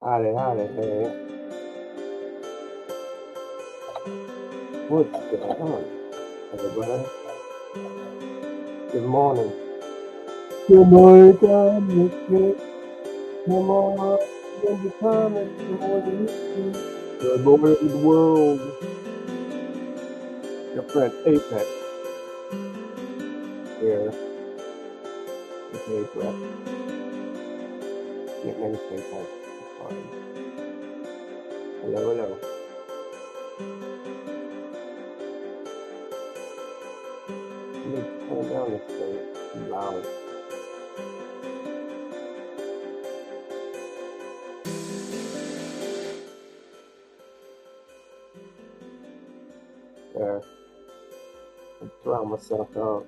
Howdy, howdy, hey. What's going on, everybody? Good morning. Good morning, God. Come on, in the comments. Good morning, YouTube. Good morning, the world. Your friend Apex here. Okay, Brett. Get many things like fine. Hello, hello. Let me turn down this thing. It's loud. There. I'm throwing myself out.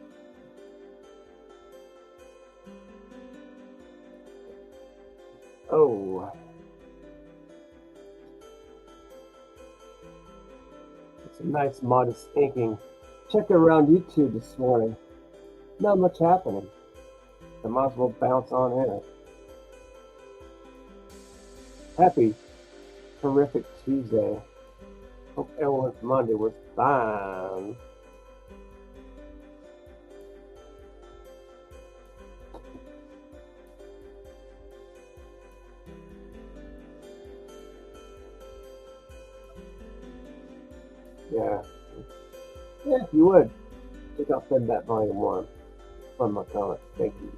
Oh. It's a nice modest inking. Check around YouTube this morning. Not much happening. I might as well bounce on in. Happy, terrific Tuesday. Hope everyone's Monday was fine. Yeah. Yeah, if you would. Check out FedBat Volume 1 from my comment. Thank you.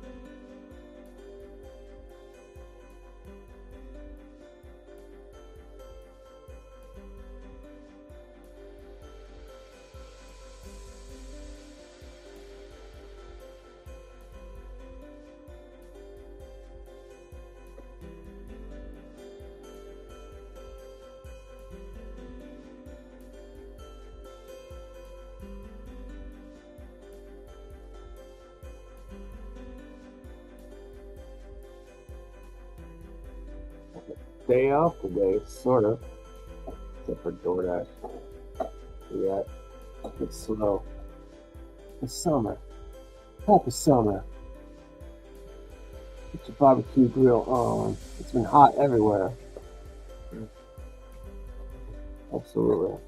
Day off today, sort of. Except for DoorDash. Yeah, it's slow. It's summer. Hope it's summer. Get your barbecue grill on. It's been hot everywhere. Absolutely.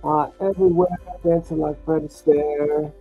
Hot everywhere, dancing like Fred Astaire.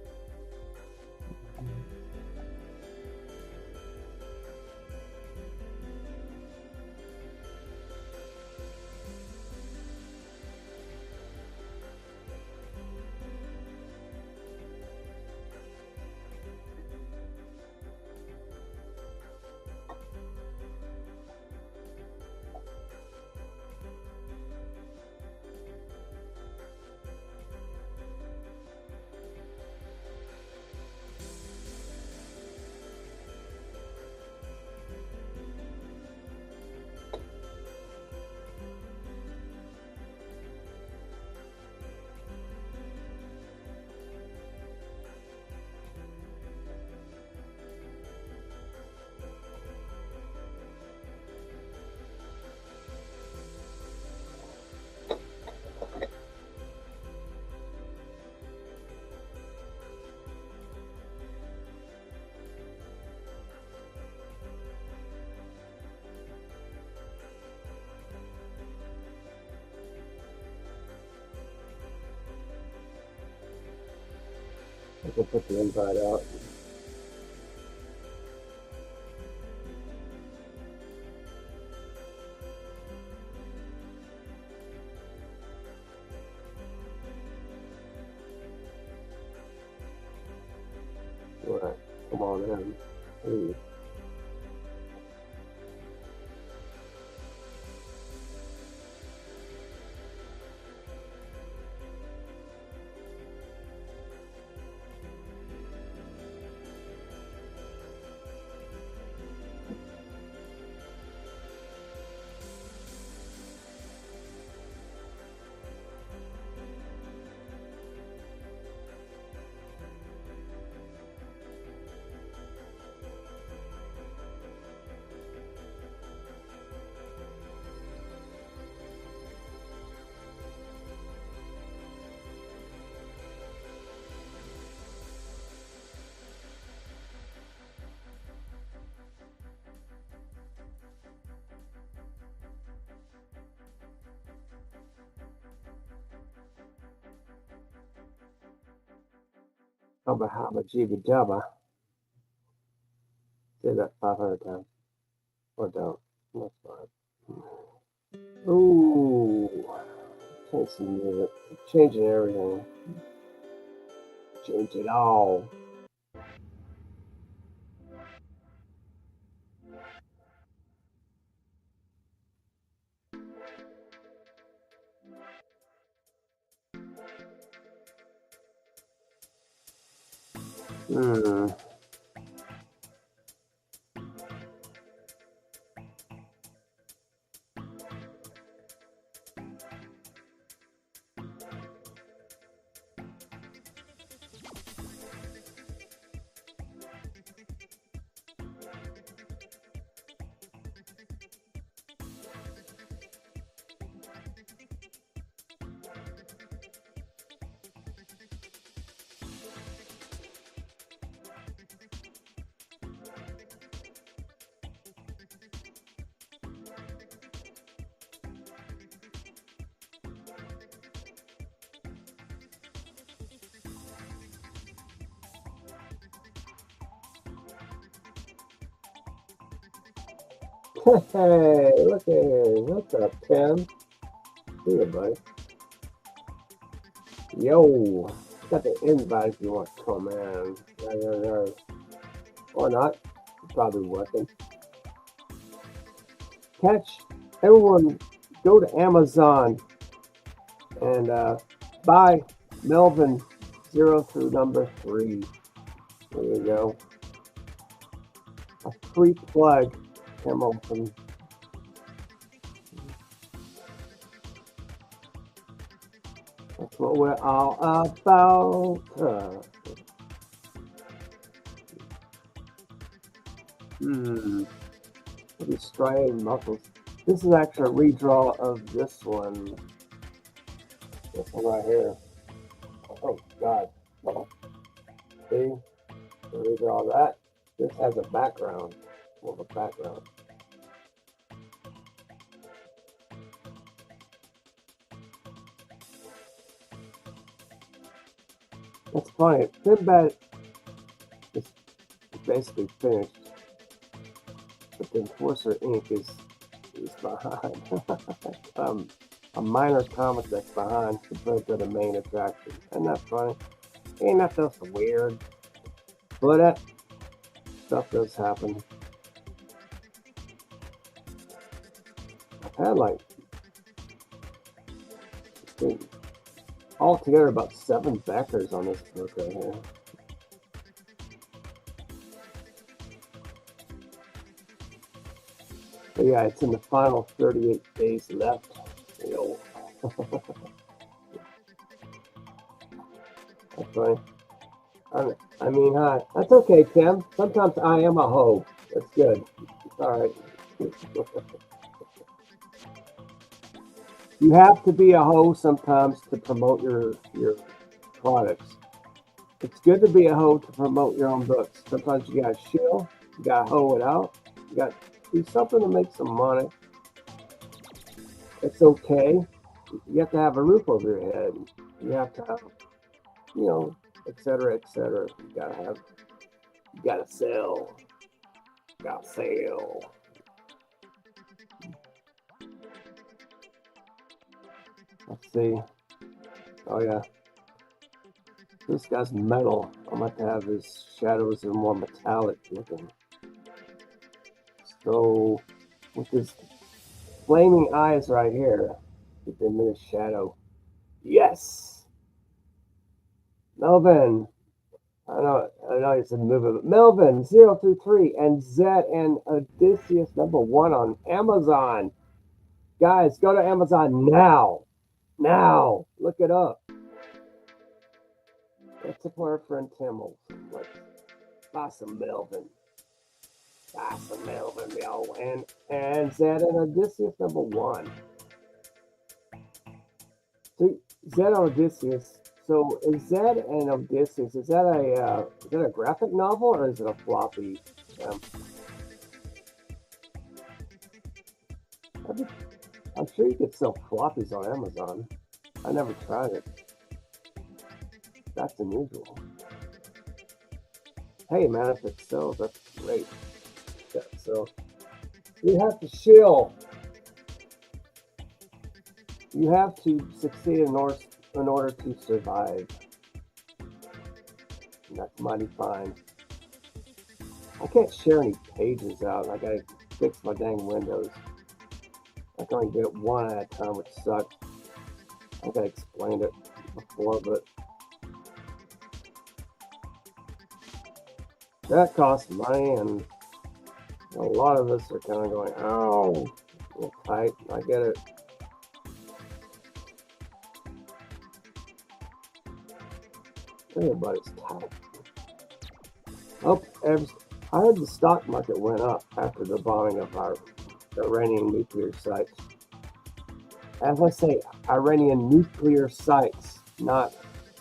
I can put the invite out. Alright, come on in. Hey. Hubba hubba jibba jabba. Say that 500 times. Or don't. That's fine. Ooh. Change some music. Changing everything. Change it all. Hmm. Hey, look at here. What's up, Tim? See you, buddy. Yo, got the invite if you want to come in. Yeah. Or not. It's probably working. Catch everyone. Go to Amazon and buy Melvin 0 through number 3. There you go. A free plug. Hamilton. That's what we're all about. Maybe striated muscles. This is actually a redraw of this one. This one right here. Oh God. See? Redraw that. This has a background. More of a background. That's funny. Finbat is basically finished. But the Enforcer ink is behind. A minor comic that's behind compared to the main attraction. Isn't that funny? Ain't that just weird? But that stuff does happen. I've had like altogether about 7 backers on this book right here. But yeah, it's in the final 38 days left. Yo. That's funny. I mean, hi. That's okay, Tim. Sometimes I am a hoe. That's good. It's all right. You have to be a hoe sometimes to promote your products. It's good to be a hoe to promote your own books. Sometimes you gotta shill, you gotta hoe it out, you gotta do something to make some money. It's okay. You have to have a roof over your head. You have to have, etc., etc. You gotta sell. You gotta sell. Let's see. Oh yeah. This guy's metal. I'm going to have his shadows are more metallic looking. So with his flaming eyes right here, get them in his shadow. Yes! Melvin. I know it's a movie, but Melvin 0 through 3 and Zed and Odysseus #1 on Amazon. Guys, go to Amazon now. Now. Look it up. Let's support our friend Tim Olsen. Let's buy some Melvin. Buy some Melvin, yo. And Zed and Odysseus #1. See, Zed and Odysseus. So is Zed and Odysseus, is that a graphic novel or is it a floppy? I'm sure you could sell floppies on Amazon. I never tried it. That's unusual. Hey man, if it sells, that's great. Yeah, so you have to shill. You have to succeed in order to survive. And that's mighty fine. I can't share any pages out. I gotta fix my dang windows. I can only do it one at a time, which sucks. I think I explained it before, but that costs money, and a lot of us are kind of going, "Oh, a little tight." I get it. Everybody's tight. Oh, I heard the stock market went up after the bombing of our Iranian nuclear sites. As I say, Iranian nuclear sites, not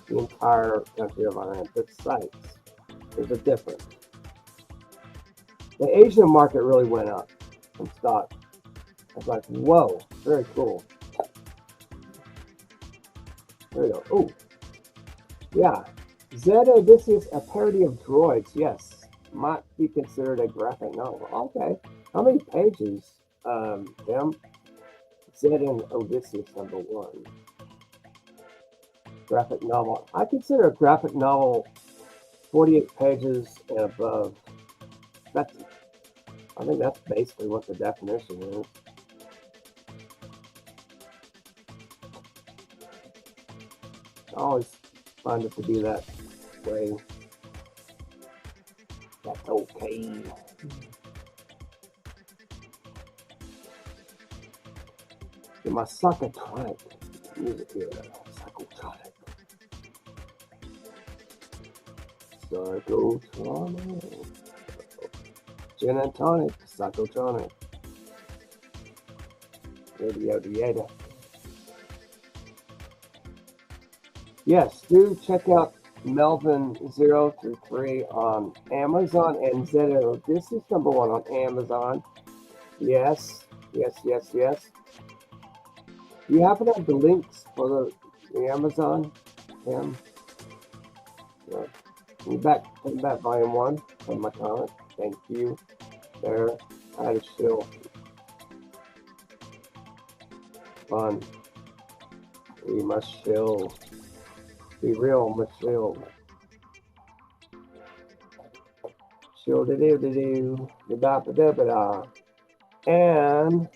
the entire country of Iran, but sites. There's a difference. The Asian market really went up in stock. I was like, whoa, very cool. There we go. Oh, yeah. Zeta, this is a parody of droids. Yes, might be considered a graphic novel. Okay. How many pages, Tim? Zeta and Odysseus #1. Graphic novel. I consider a graphic novel 48 pages and above. I think that's basically what the definition is. I always find it to be that way. That's okay. Get my psychotronic music here. Psychotronic. Psychotronic. Gin and tonic. Psychotronic. Yada. Yes, do check out Melvin 0 through 3 on Amazon and Zeta. This is #1 on Amazon. Yes. Do you happen to have the links for the Amazon? Tim? Yeah. Back volume 1 of my comment. Thank you. There. I had a chill. Fun. We must chill. Be real, must chill. Chill da do da do. Da da da da da. And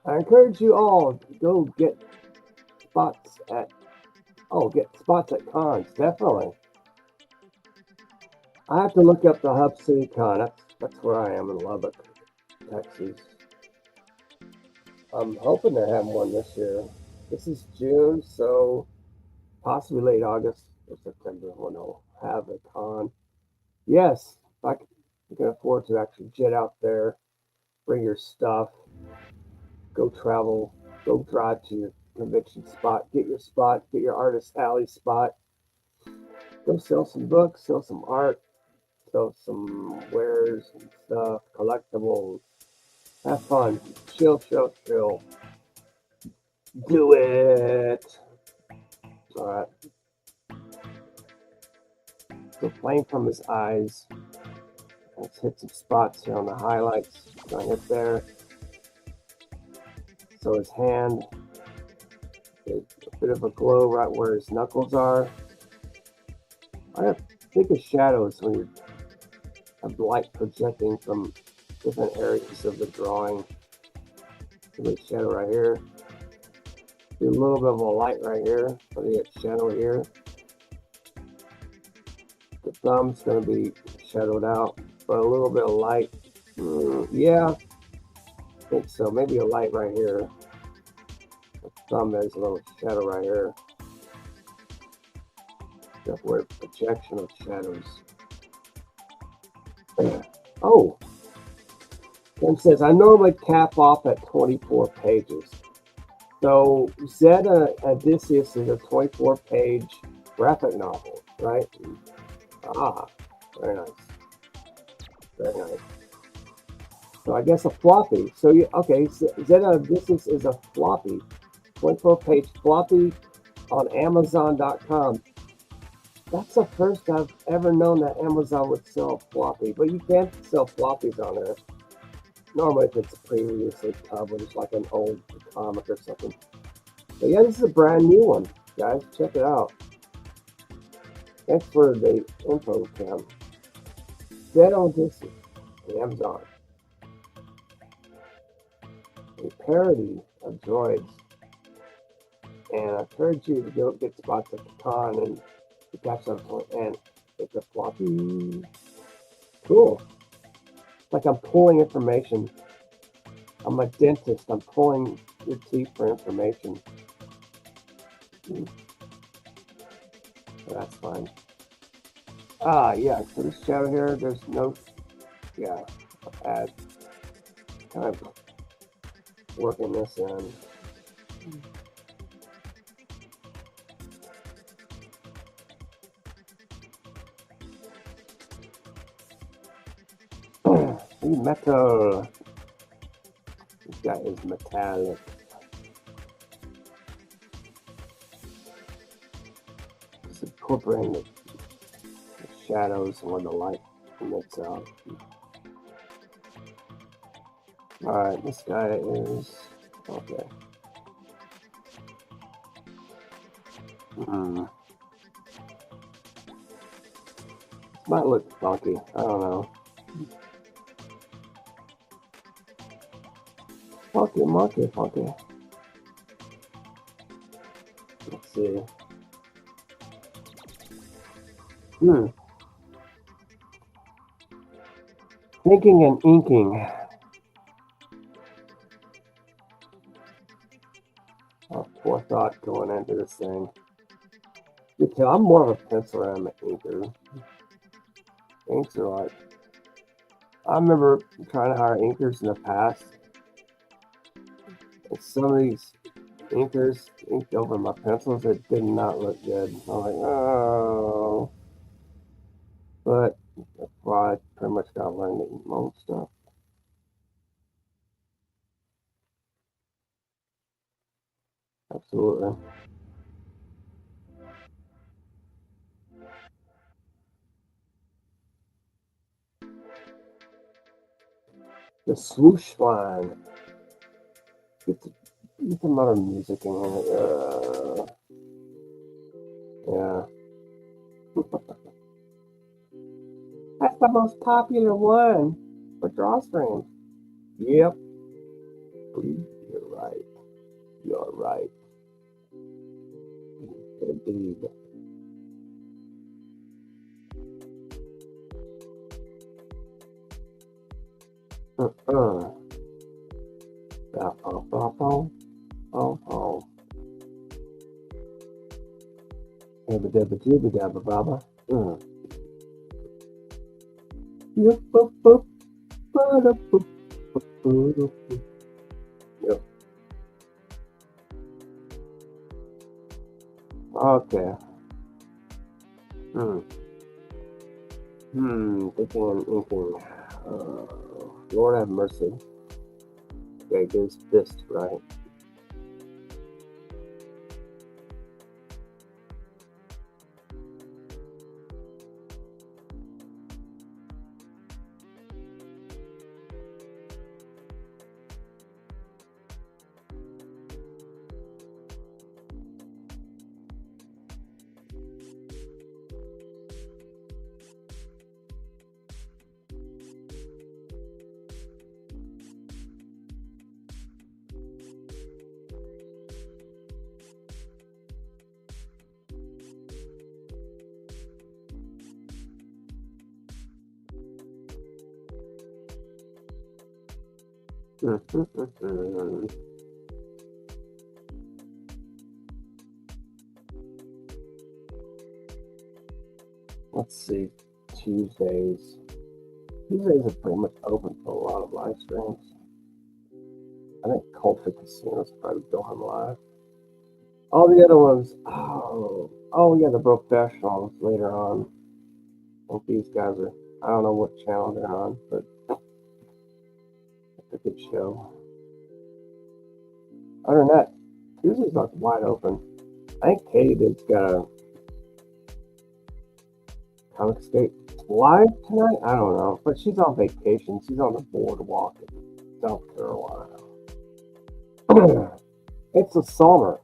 I encourage you all to go get spots at cons, definitely. I have to look up the Hub City Con. That's where I am in Lubbock, Texas. I'm hoping to have one this year. This is June, so possibly late August or September when I'll have a con. Yes, I can afford to actually jet out there, bring your stuff, go travel, go drive to your convention spot, get your artist alley spot, go sell some books, sell some art, sell some wares and stuff, collectibles. Have fun. Chill. Do it. Alright. So flame from his eyes. Let's hit some spots here on the highlights. Gonna hit there. So his hand, a bit of a glow right where his knuckles are. I think of shadows when you have light projecting from different areas of the drawing. A little shadow right here. Do a little bit of a light right here, but you get shadow here. The thumb's going to be shadowed out, but a little bit of light. Yeah, I think so. Maybe a light right here. The thumb, there's a little shadow right here. That's where projection of shadows. Oh, Tim says, I normally cap off at 24 pages. So Zeta Odysseus is a 24-page graphic novel, right? Ah, very nice. Very nice. So I guess a floppy. So okay, Zeta Odysseus is a floppy, 24-page floppy on Amazon.com. That's the first I've ever known that Amazon would sell floppy, but you can't sell floppies on there. Normally, if it's a pre-release, they publish like an old comic or something. But yeah, this is a brand new one, guys. Check it out. Thanks for the info, Cam. Dead on Dixie, Amazon. A parody of droids. And I encourage you to go get spots at the con and to catch something. And it's a floppy. Cool. It's like I'm pulling information. I'm a dentist. I'm pulling your teeth for information. So that's fine. Yeah. So this shadow here, there's no, yeah, add kind of working this in. Metal. This guy is metallic. Just incorporating the shadows or the light emits out. Alright, this guy is okay. This might look funky. I don't know. Funky. Let's see. Thinking and inking. Forethought going into this thing. You can tell I'm more of a pencil than an inker. Inks are like, I remember trying to hire inkers in the past. And some of these inkers inked over my pencils. It did not look good. I'm like, oh. But that's why I pretty much got to learn to ink my own stuff. Absolutely. The swoosh line. Get some other music in here. Yeah. That's the most popular one for drawstrings. Yep. You're right. You're right. Indeed. Dabba dabba jibba dabba baba. Yep, boop, boop, ba-da, boop, boop, boop, boop. Yep. Okay. Thinking and inking. Lord have mercy. Okay, there's fist, right? Let's see. Tuesdays. Tuesdays are pretty much open for a lot of live streams. I think Culture Casino's probably going live. All the other ones, oh yeah, the professionals later on. I think these guys are, I don't know what channel they're on, but it's a good show. Other than that, Tuesday's like wide open. I think Katie's got Comic Escape live tonight? I don't know, but she's on vacation. She's on the boardwalk in South Carolina. It's the summer.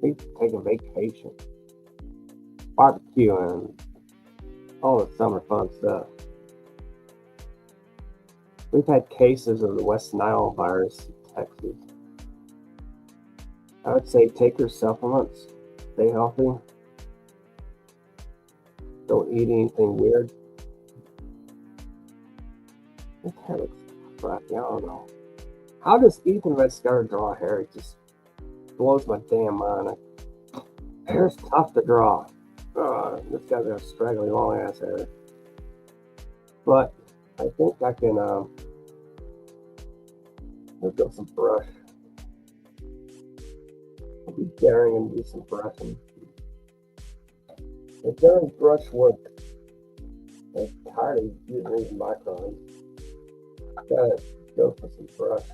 We take a vacation, barbecue, and all the summer fun stuff. We've had cases of the West Nile virus in Texas. I would say take your supplements, stay healthy, don't eat anything weird. This hair looks crappy, I don't know. How does Ethan Redscar draw hair? It just blows my damn mind. Hair's tough to draw. This guy's got straggly long ass hair. But I think I can let's go some brush. I'll be daring and do some brushing. If during brush work, I'm tired of using these microns. Gotta go for some brush.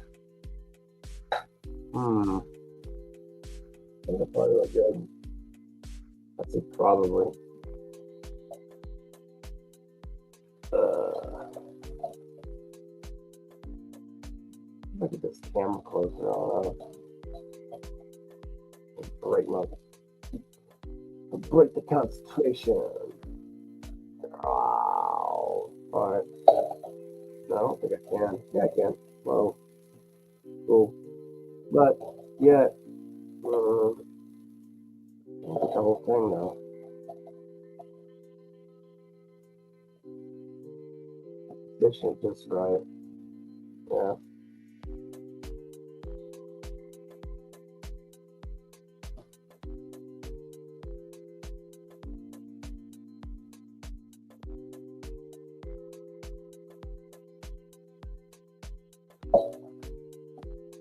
That'll probably look good. I'd say probably. Look at this camera closer on. Break the concentration. Oh, alright. No, I don't think I can. Yeah, I can. Well, cool. But, yeah. The whole thing now. Position just right. Yeah.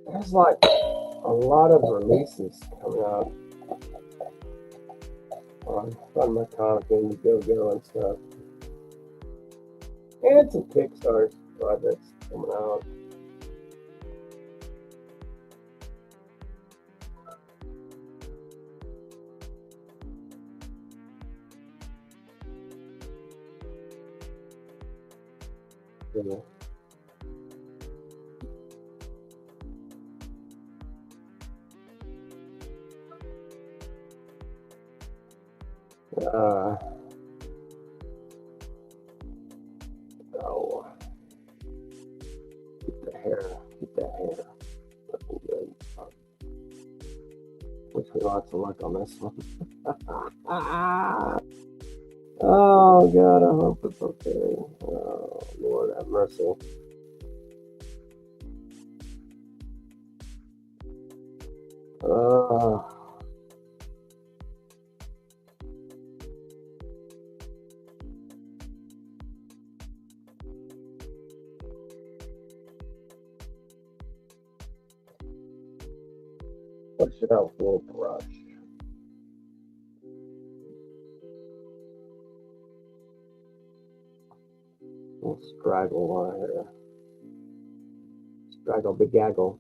There's like a lot of releases coming out on Fun My Comic and Go and stuff. And some Kickstarter projects coming out. Yeah. Oh, get the hair looking good. Wish we lots of luck on this one. Oh God, I hope it's okay. Oh Lord, have mercy. Push it out with a little brush. Little straggle on here. Straggle begaggle.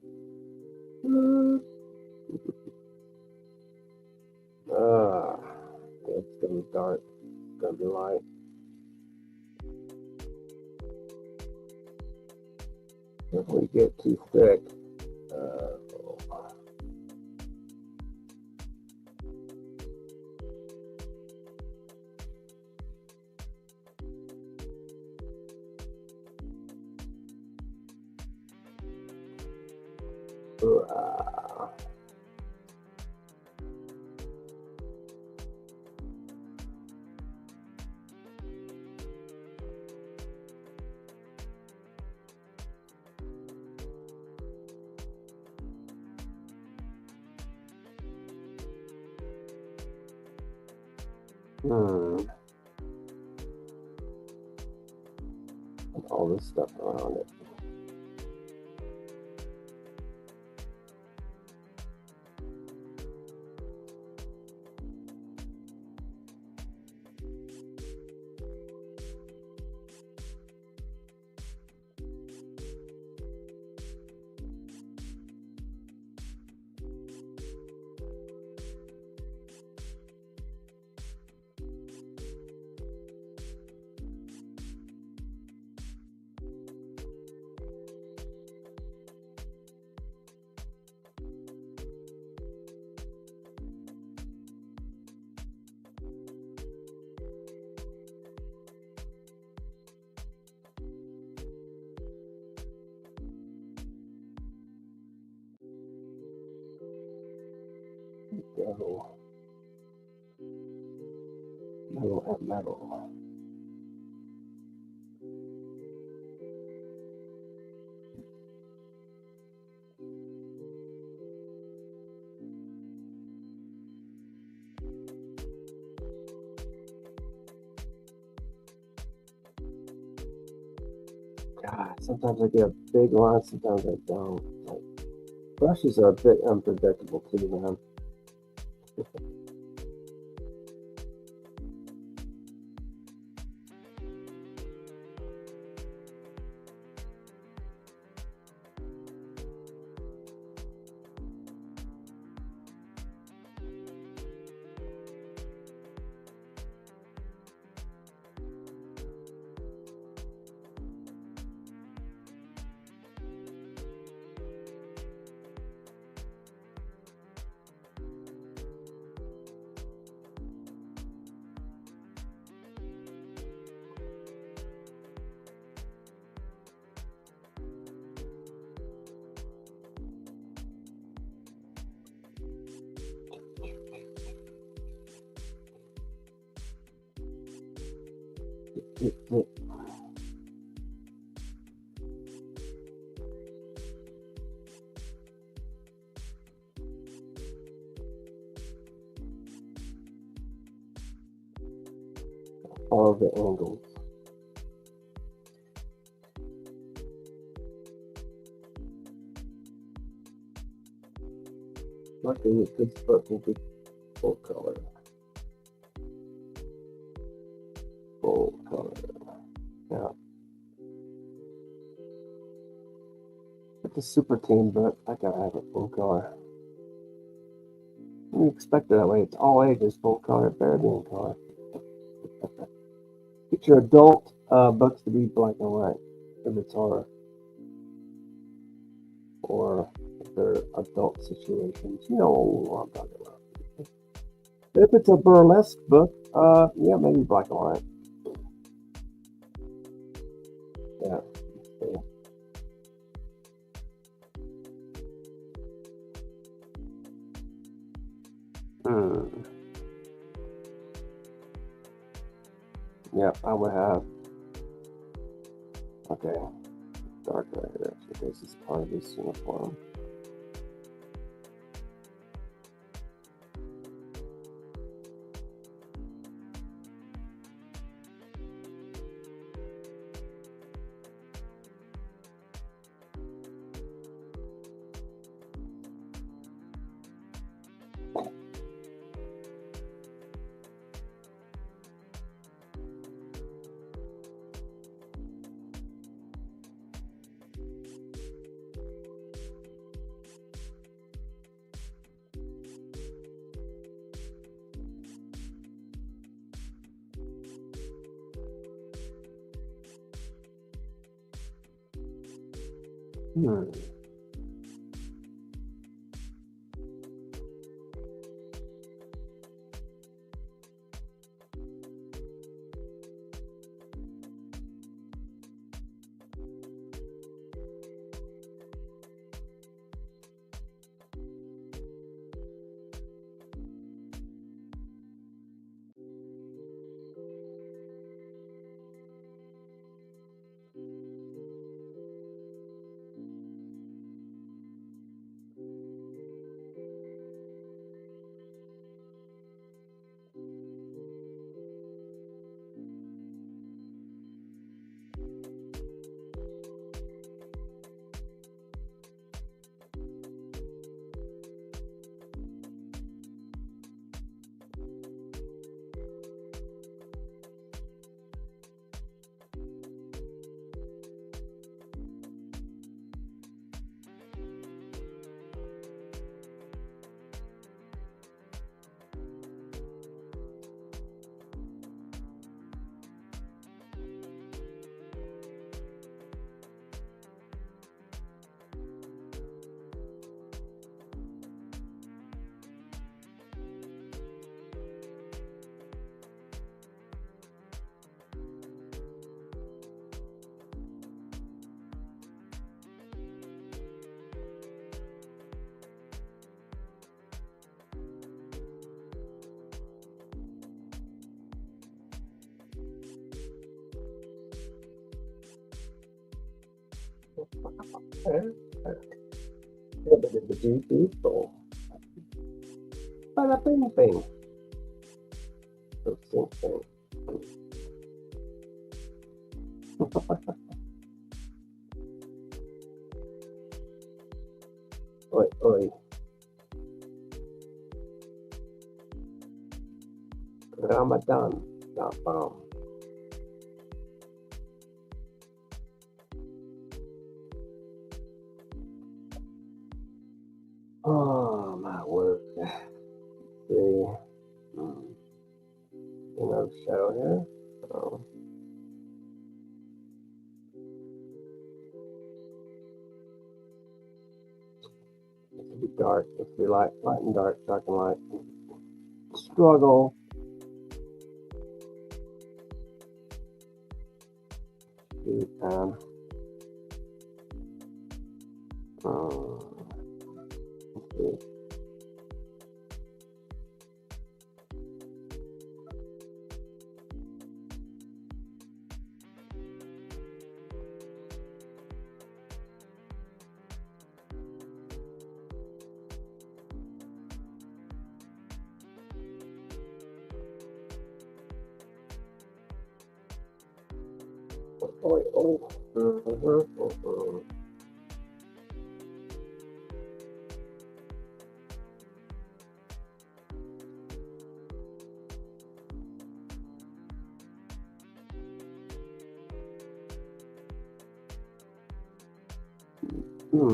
It's gonna be dark. It's gonna be light. If we get too thick, all this stuff around it. go. Metal at metal. God, sometimes I get a big line, sometimes I don't. Like, brushes are a bit unpredictable too, man. All of the angles. Luckily, this book will be full color. Full color. Yeah. It's a super team book. I gotta have it full color. You expect it that way. It's all ages, full color, better than color. Get your adult books to be black and white if it's horror, or if they're adult situations. You know what I'm talking about. If it's a burlesque book, yeah, maybe black and white. Yeah. Hmm. Yep, I would have. Okay, dark right here. So this is part of this uniform. Hmm. People. Bada bing bing. So sing sing. Oi oi. Ramadan. Napalm. Oh my word. See. Another shadow here. Oh. It's be dark. It's be light and dark, dark and light. Struggle. Um, let's see. Oi oi.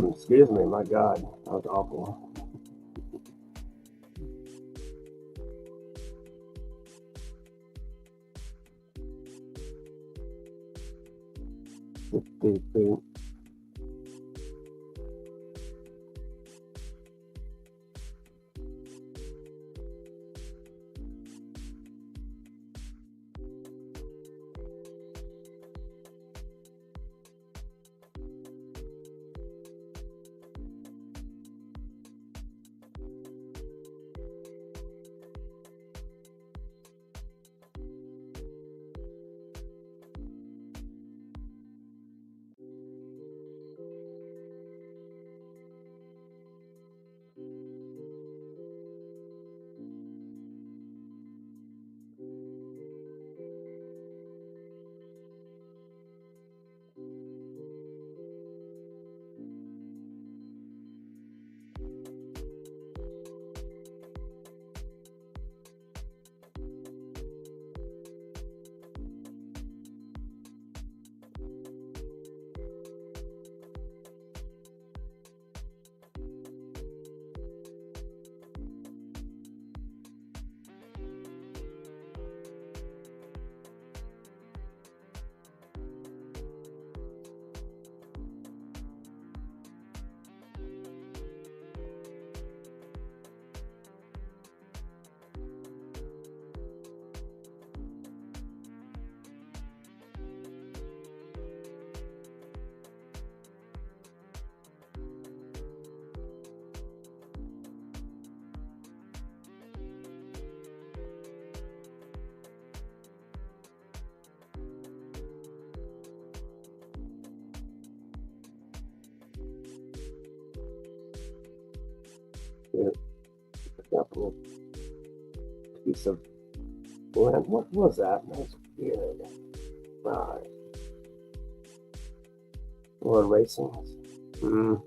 Excuse me, my God, that was awful. Deep. Yeah, couple piece of blend. What was that? That's weird. Right. Or racing. Mm.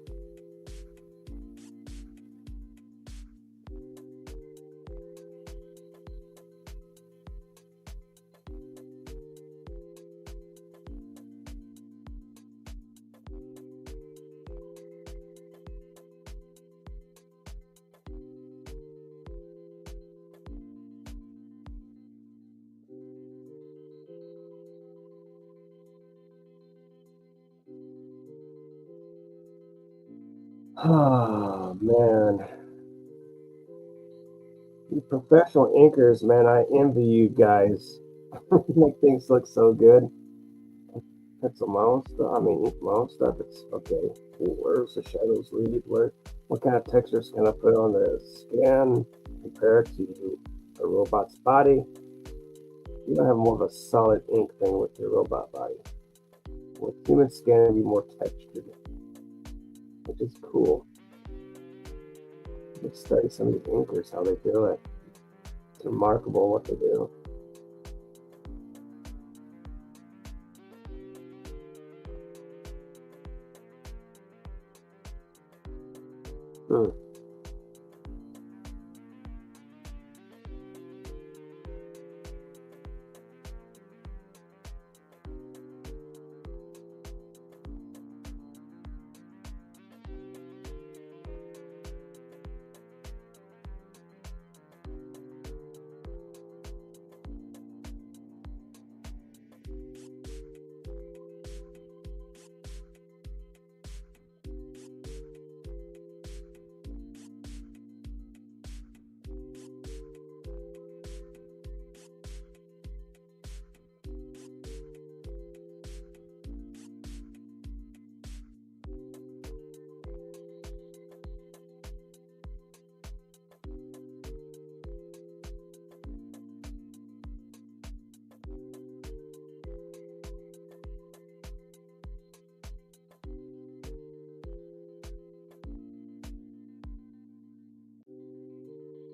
Oh man, you professional inkers, man, I envy you guys. You make things look so good. Pencil my own stuff. I mean, ink my own stuff. It's okay. Where's the shadows lead? What kind of textures can I put on the skin compared to a robot's body? You don't have more of a solid ink thing with your robot body. with human skin and be more textured, which is cool. Let's study some of these inkers, how they do it. It's remarkable what they do. Hmm.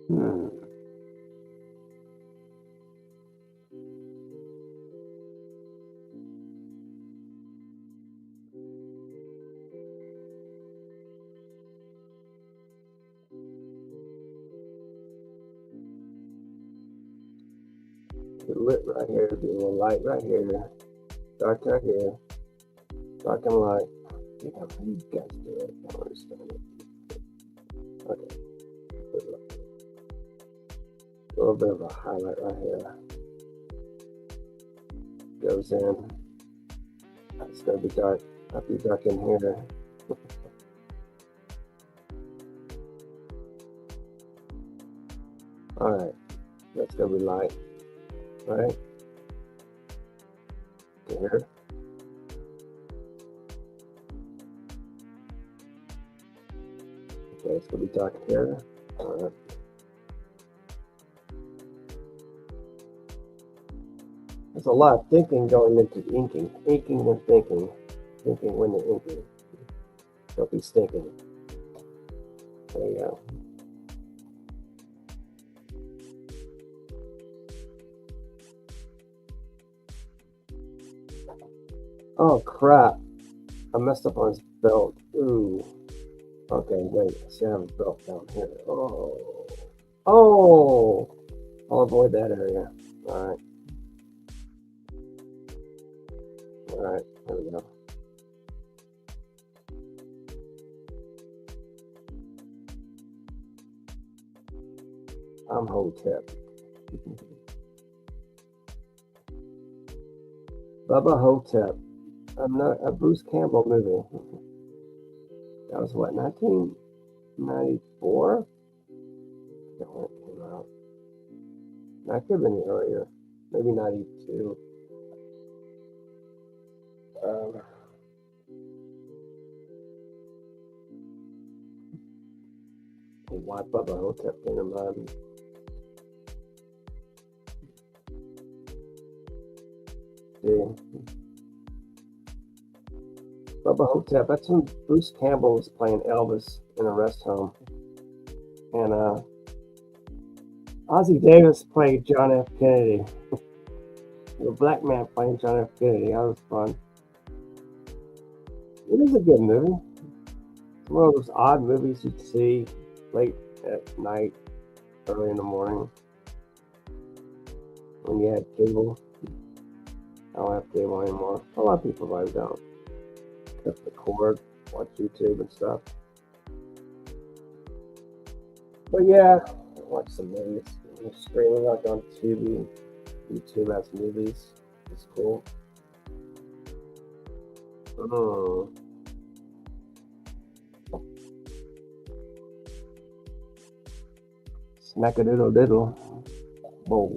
Hmm. Lit right here, be a little light right here, dark right here, dark and light. Yeah, how do you guys do it? I don't understand it. Okay. A little bit of a highlight right here. Goes in. It's gonna be dark. I'll be dark in here. Alright. That's gonna be light. Right? Here. Okay, it's gonna be dark here. Alright. There's a lot of thinking going into inking. Inking and thinking. Thinking when you're inking. Don't be stinking. There you go. Oh crap. I messed up on his belt. Ooh. Okay, wait. I see I have a belt down here. Oh. Oh! I'll avoid that area. Alright. Alright, there we go. I'm Hotep. Bubba Hotep. I'm not a Bruce Campbell movie. That was what, 1994? That when it came out. That could have been earlier. Maybe 92. Why Bubba Hotep came to mind. See. Bubba Hotep, that's when Bruce Campbell was playing Elvis in a rest home. And Ozzie Davis played John F. Kennedy. The black man playing John F. Kennedy. That was fun. It is a good movie. It's one of those odd movies you'd see late at night, early in the morning, when you had cable. I don't have cable anymore. A lot of people probably don't. Cut the cord, watch YouTube and stuff. But yeah, watch some movies. Streaming like on Tubi. YouTube has movies. It's cool. Smack-a-doodle diddle. Whoa.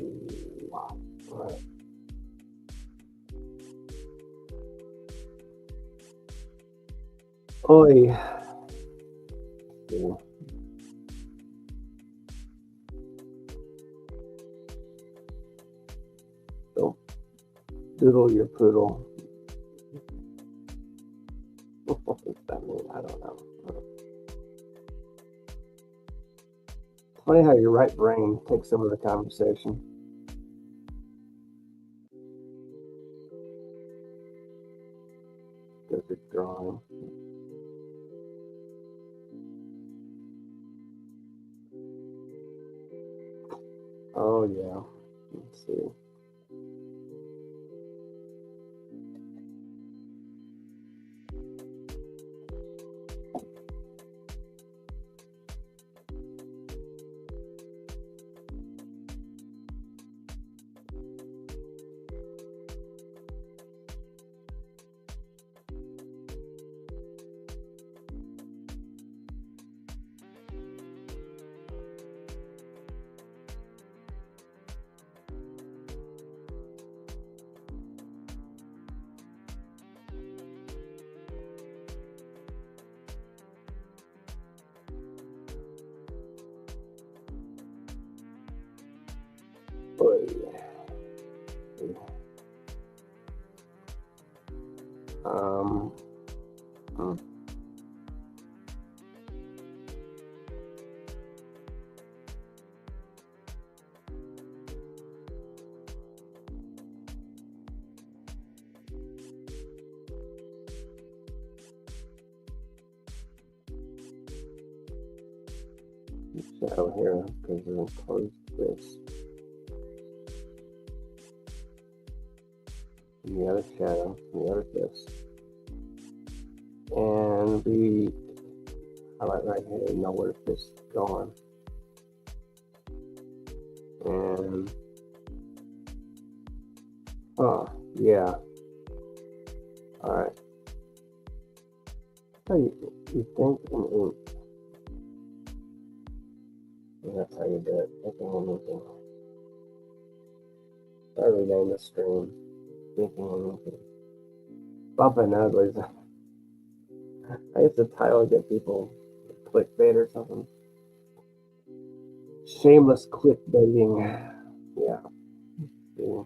Wow. All right. Oi. Yeah. Don't doodle your poodle. What does that mean? I don't know. It's funny how your right brain takes over the conversation. Because you're drawing. Oh yeah. Let's see. Boy. Um. hmm. Shadow here because we're gonna close this. And the other shadow, and the other this. And we highlight right here, know where this is going. And yeah. Alright. So you think in ink. And that's how you do it. Thinking in ink. I rename the stream. Thinking in ink. Bumping uglies. I used to title get people clickbait or something. Shameless clickbaiting. Yeah. See.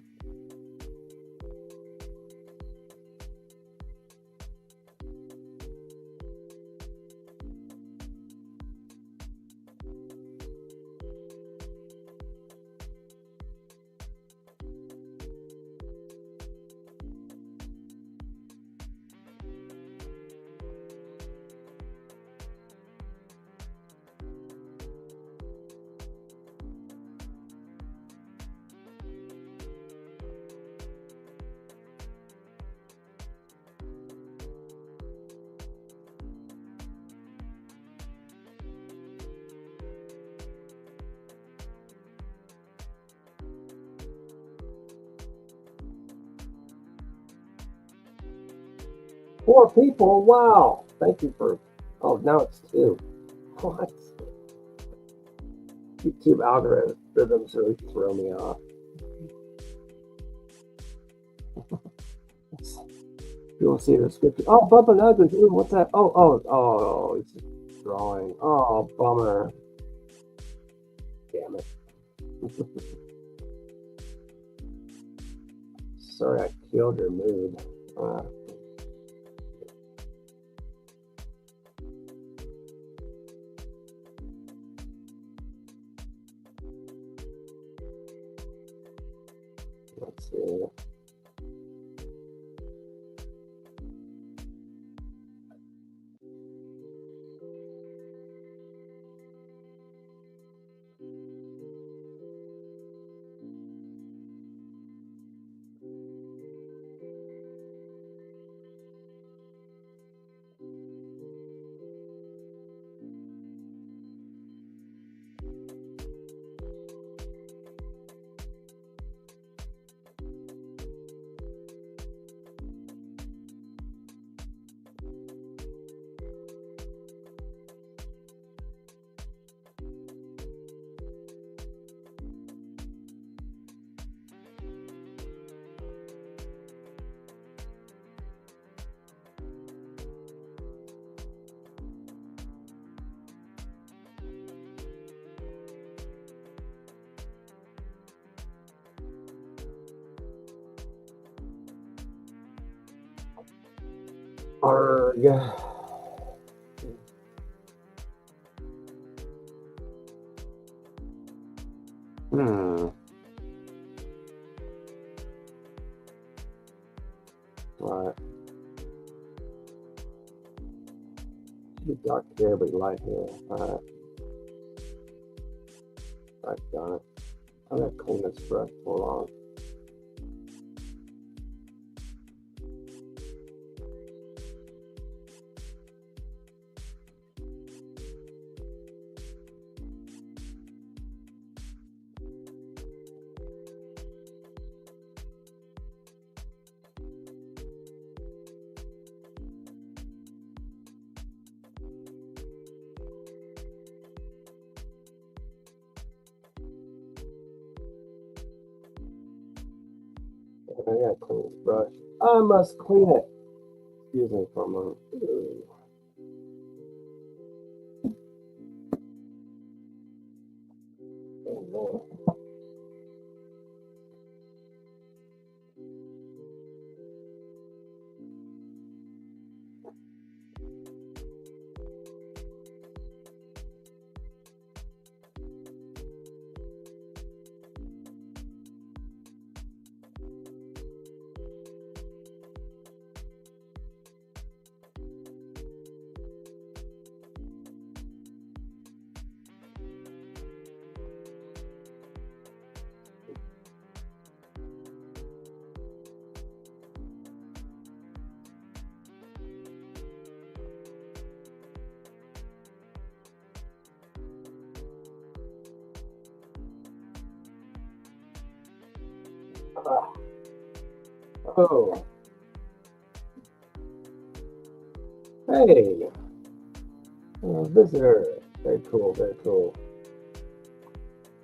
Four people? Wow. Thank you for. Oh, now it's two. What? YouTube algorithms really throw me off. You will see the description. Oh, Bubba Nuggets. Ooh, what's that? Oh, it's drawing. Oh, bummer. Damn it. Sorry, I killed your mood. Let's see. Arg. Alright. Should be dark here, but light here. Alright. I've done it. I'm gonna clean this brush for long. I gotta clean this brush. I must clean it. Excuse me for a moment. Oh. Hey. Visitor. Very cool, very cool.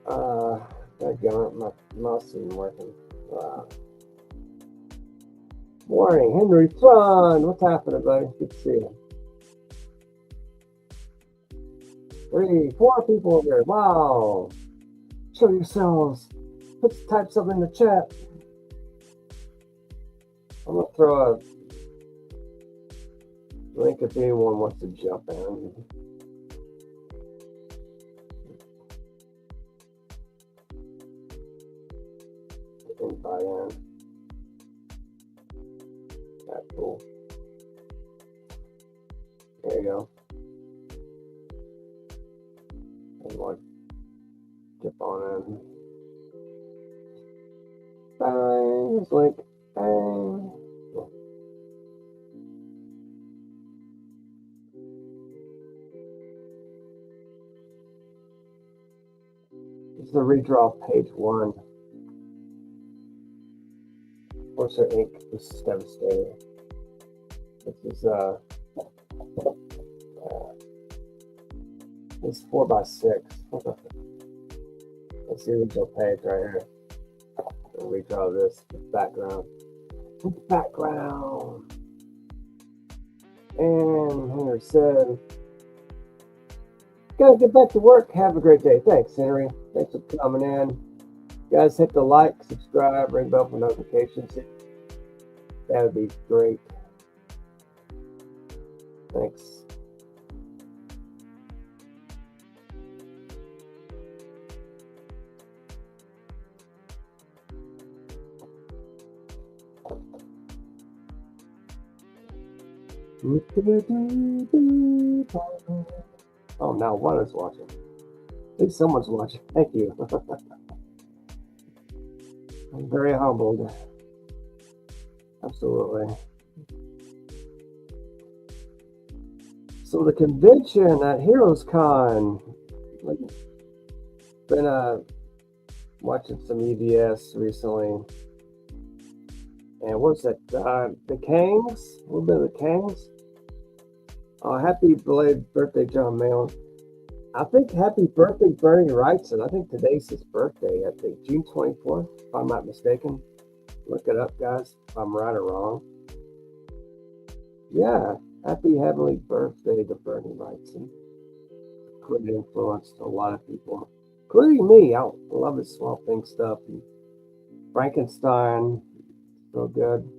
Dadgummit, my mouse isn't working. Morning, Henry Fun. What's happening, buddy? Good to see you. 3, 4 people over there. Wow. Show yourselves. Type something in the chat. I'm gonna throw a link if anyone wants to jump in. Invite in. That's cool. There you go. Everyone, jump on in. Bang. Here's link. Bang. This is the redraw page 1. Forcer Ink. This is devastating. This is 4x6. That's the original page right here. I'll redraw this background. Background. And Henry said, gotta get back to work. Have a great day. Thanks, Henry. Thanks for coming in. Guys, hit the like, subscribe, ring bell for notifications. That would be great. Thanks. Oh, now one is watching. At least someone's watching. Thank you. I'm very humbled. Absolutely. So the convention at Heroes Con. Been watching some EVS recently. And what's that? The Kangs? A little bit of the Kangs. Happy belated birthday, John Malin. I think happy birthday, Bernie Wrightson. I think today's his birthday. I think June 24th, if I'm not mistaken. Look it up, guys, if I'm right or wrong. Yeah, happy heavenly birthday to Bernie Wrightson. Great influence to a lot of people, including me. I love his Swamp Thing stuff. And Frankenstein, so good.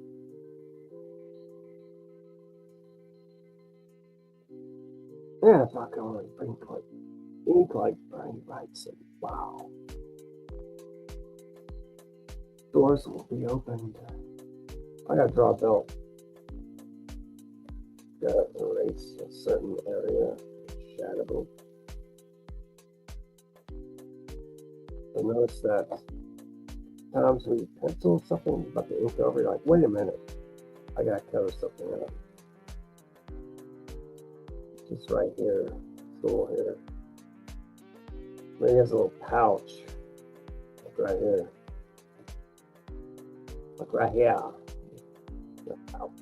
And if I can only ink like Bernie writes it, wow. Doors will be opened. I gotta draw a belt. Gotta erase a certain area. Shadow. So notice that times when you pencil something about the ink over, you're like, wait a minute, I gotta cover something up. Just right here, tool here. Maybe has a little pouch, like right here. Like right here. The pouch.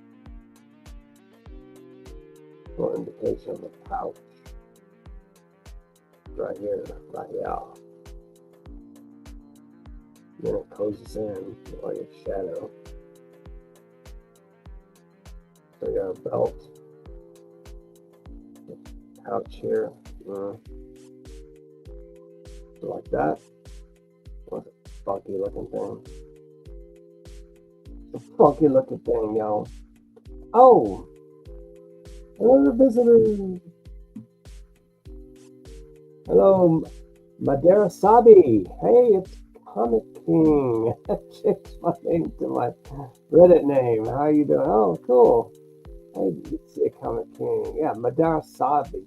A little indication of a pouch. Right here, right here. Then it closes in like a shadow. So you got a belt. Pouch here. Like that. What's a funky looking thing? It's a funky looking thing, y'all. Oh! Another visitor! Hello, Madeira Sabi. Hey, it's Comic King. I changed my name to my Reddit name. How you doing? Oh, cool. Hey, you see a Comic King. Yeah, Madeira Sabi.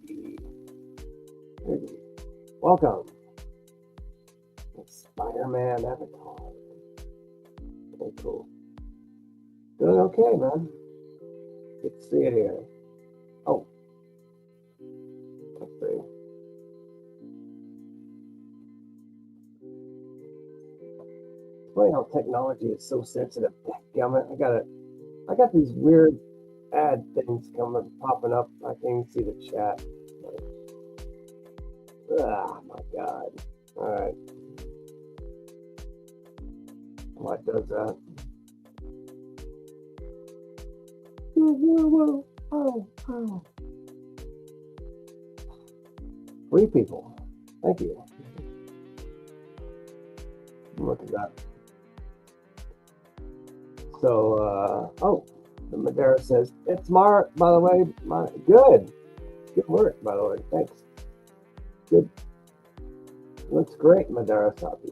Welcome. Spider-Man avatar. Very cool. Doing okay, man. Good to see it here. Oh. Let's see. It's funny how technology is so sensitive. Damn I got these weird ad things popping up. I can't even see the chat. Oh my god. Alright. What does that? Oh. 3 people. Thank you. Look at that. So, oh, the Madeira says, it's Mark, by the way. Good. Good work, by the way. Thanks. Good. Looks great, Madeira Sabi.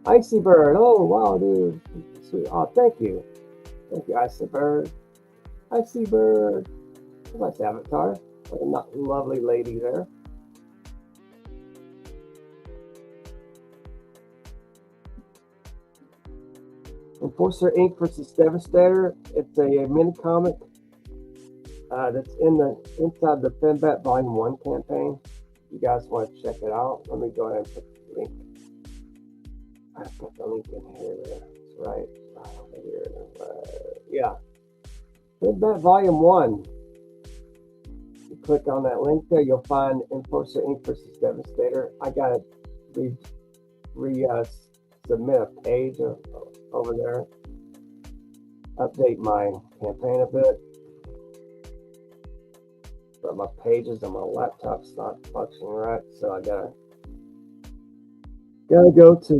Icy Bird. Oh, wow, dude. Sweet. Oh, thank you. Thank you, Icy Bird. Icy Bird. Nice avatar. What a lovely lady there. Enforcer Inc. versus Devastator. It's a mini comic that's inside the Fembat Volume 1 campaign. If you guys want to check it out, let me go ahead and put the link. I put the link in here. That's right. Over here. Yeah. Fembat Volume 1. You click on that link there, you'll find Enforcer Inc. versus Devastator. I got to submit a page over there. Update my campaign a bit. But my pages on my laptop's not functioning right, so I gotta go to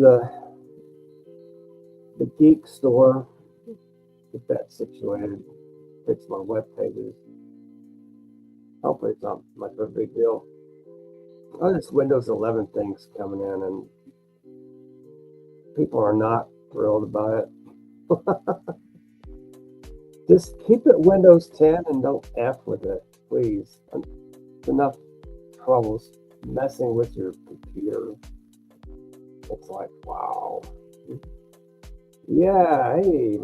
the geek store, get that situated, fix my web pages. Hopefully it's not much of a big deal. Oh, this Windows 11 thing's coming in, and people are not thrilled about it. Just keep it Windows 10 and don't F with it, please. It's enough troubles messing with your computer. It's like, wow. Yeah, hey,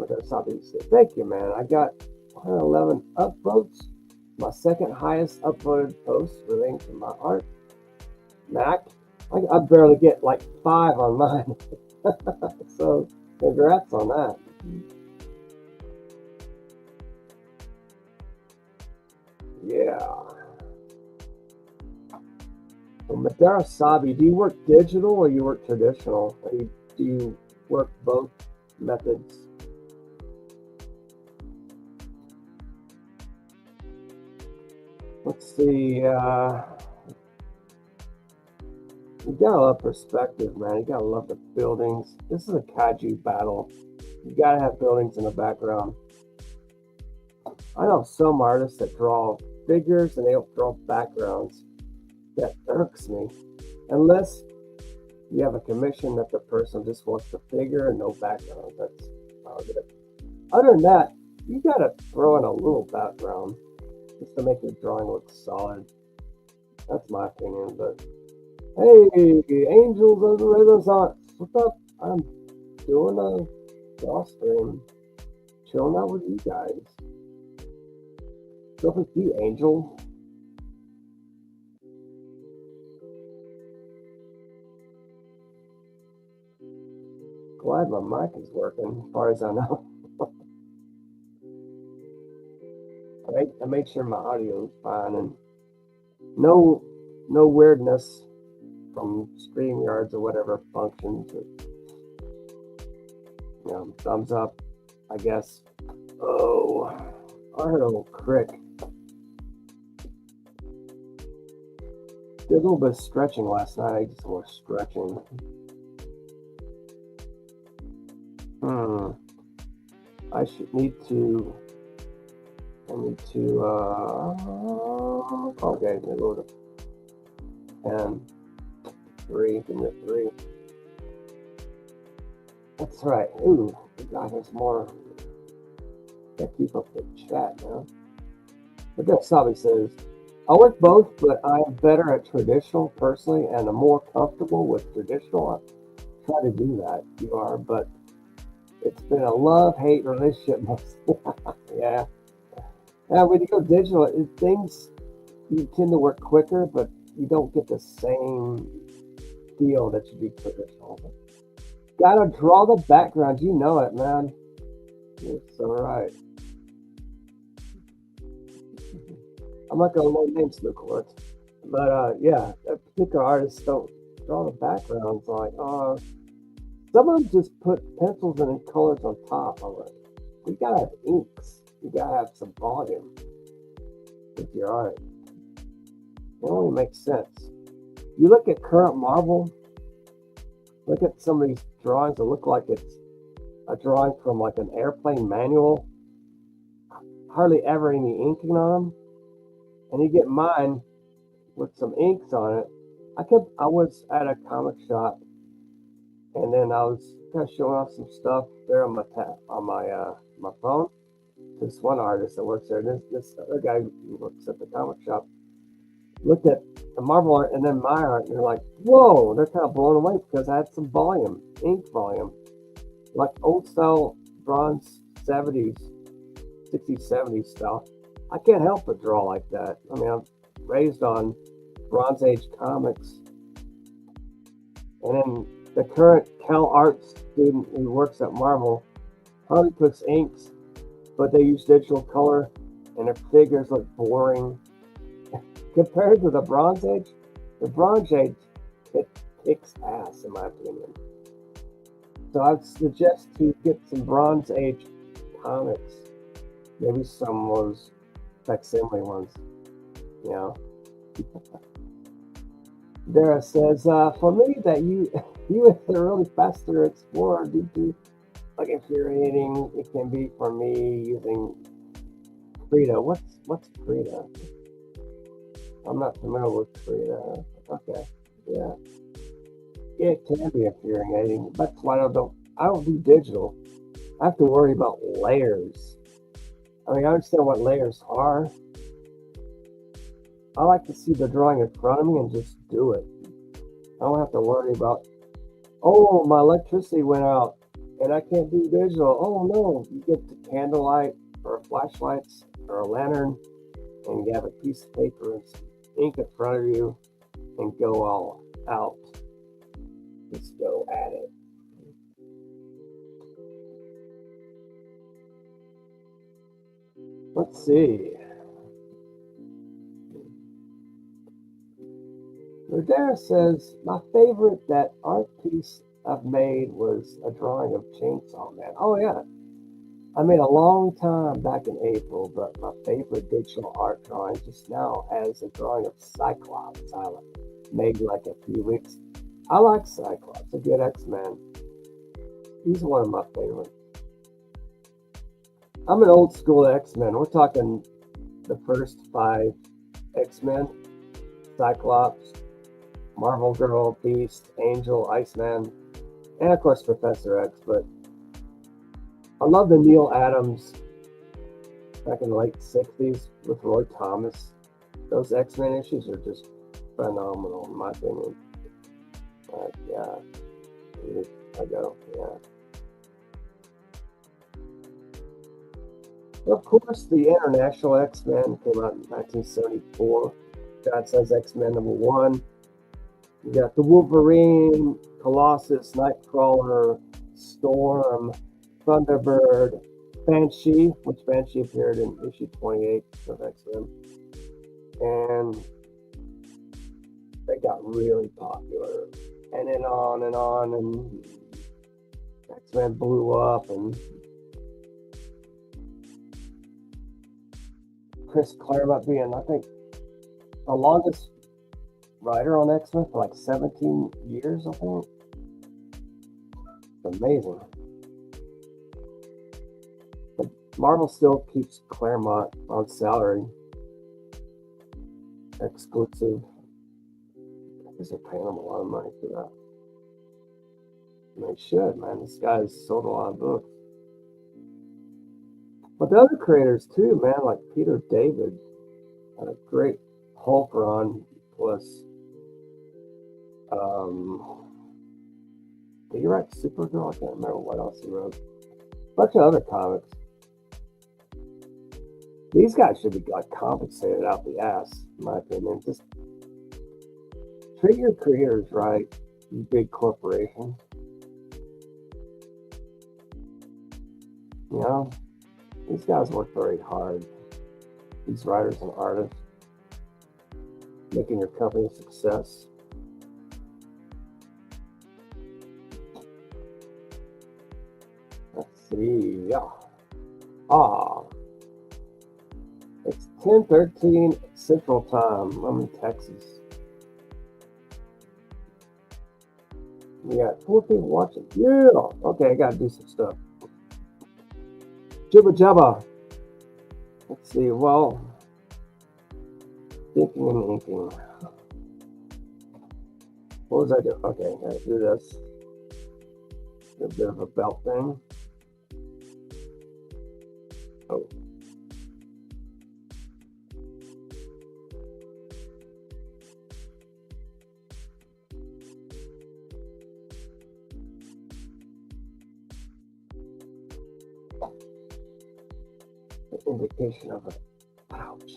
thank you, man. I got 111 upvotes. My second highest uploaded post relating to my art. Mac, I barely get like 5 on mine. So congrats on that. Yeah. So Madeira Sabi, do you work digital or you work traditional? Or do you work both methods? Let's see. You gotta love perspective, man. You gotta love the buildings. This is a kaiju battle. You gotta have buildings in the background. I know some artists that draw figures and they don't draw backgrounds. That irks me. Unless you have a commission that the person just wants the figure and no background. That's about it. Other than that, you gotta throw in a little background just to make your drawing look solid. That's my opinion. But hey, Angels of the Renaissance, what's up? I'm doing a draw stream, chilling out with you guys. Stuff with you, Angel. Glad my mic is working, as far as I know. I made sure my audio is fine and no weirdness from StreamYards or whatever functions. Thumbs up, I guess. Oh, I heard a little crick. Did a little bit of stretching last night. I just was stretching. I need to, okay, let me go to 10, 3, give me a 3. That's right. Ooh, God, there's more. Gotta keep up the chat now. But that Sabi says, I work both, but I am better at traditional personally, and I'm more comfortable with traditional. I try to do that. You are, but it's been a love-hate relationship mostly. Yeah. Now, when you go digital, things, you tend to work quicker, but you don't get the same feel that you do traditional. Gotta draw the background. You know it, man. It's all right. I'm not gonna name names, Luke Lord. But yeah, particular artists don't draw the backgrounds. Like, some of them just put pencils and colors on top of it. You gotta have inks. You gotta have some volume with your art. It only makes sense. You look at current Marvel. Look at some of these drawings that look like it's a drawing from like an airplane manual. Hardly ever any inking on them. And you get mine with some inks on it. I was at a comic shop, and then I was kind of showing off some stuff there on my phone. This one artist that works there, this other guy who works at the comic shop, looked at the Marvel art and then my art, and they're like, whoa, they're kind of blown away because I had some volume, ink volume, like old style bronze 70s, 60s, 70s stuff. I can't help but draw like that. I mean, I'm raised on Bronze Age comics. And then the current Cal Art student who works at Marvel hardly puts inks, but they use digital color, and their figures look boring. Compared to the Bronze Age, it kicks ass, in my opinion. So I'd suggest to get some Bronze Age comics. Maybe some of those facsimile ones, you know. Dara says, for me, that you as a really faster explorer due to like infuriating it can be for me using Frida. What's Frida? I'm not familiar with Frida. Okay, yeah. It can be infuriating. That's why I don't do digital. I have to worry about layers. I mean, I understand what layers are. I like to see the drawing in front of me and just do it. I don't have to worry about, oh, my electricity went out and I can't do digital. Oh no, you get the candlelight or flashlights or a lantern, and you have a piece of paper and some ink in front of you and go all out. Just go at it. Let's see. Redraw says, my favorite that art piece I've made was a drawing of Chainsaw Man. Oh yeah. I made a long time back in April, but my favorite digital art drawing just now has a drawing of Cyclops. I made like a few weeks. I like Cyclops, a good X-Men. He's one of my favorites. I'm an old school X-Men. We're talking the first 5 X-Men: Cyclops, Marvel Girl, Beast, Angel, Iceman, and of course Professor X. But I love the Neil Adams back in the late 60s with Roy Thomas. Those X-Men issues are just phenomenal in my opinion. Yeah, here I go. Yeah. Of course, the International X-Men came out in 1974. God Says X-Men #1. You got the Wolverine, Colossus, Nightcrawler, Storm, Thunderbird, Banshee, which Banshee appeared in issue 28 of X-Men. And they got really popular. And then on, and X-Men blew up, and Chris Claremont being, I think, the longest writer on X-Men for like 17 years, I think. It's amazing. But Marvel still keeps Claremont on salary. Exclusive. Because they're paying him a lot of money for that. And they should, man. This guy's sold a lot of books. But the other creators too, man, like Peter David had a great Hulk run, plus did he write Supergirl? I can't remember what else he wrote. A bunch of other comics. These guys should be like compensated out the ass, in my opinion. Just treat your creators right, you big corporation. You know? These guys work very hard. These writers and artists, making your company a success. Let's see, yeah. It's 10:13 Central Time. I'm in Texas. We got 4 people watching. Yeah. Okay, I gotta do some stuff. Jibba jabba. Let's see. Well, thinking and inking. What was I doing? Okay, I gotta do this. A bit of a belt thing. Oh. Indication of an ouch.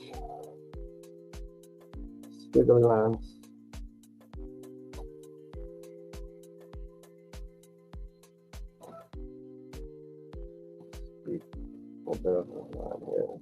Squiggly lines. A bit of a line here.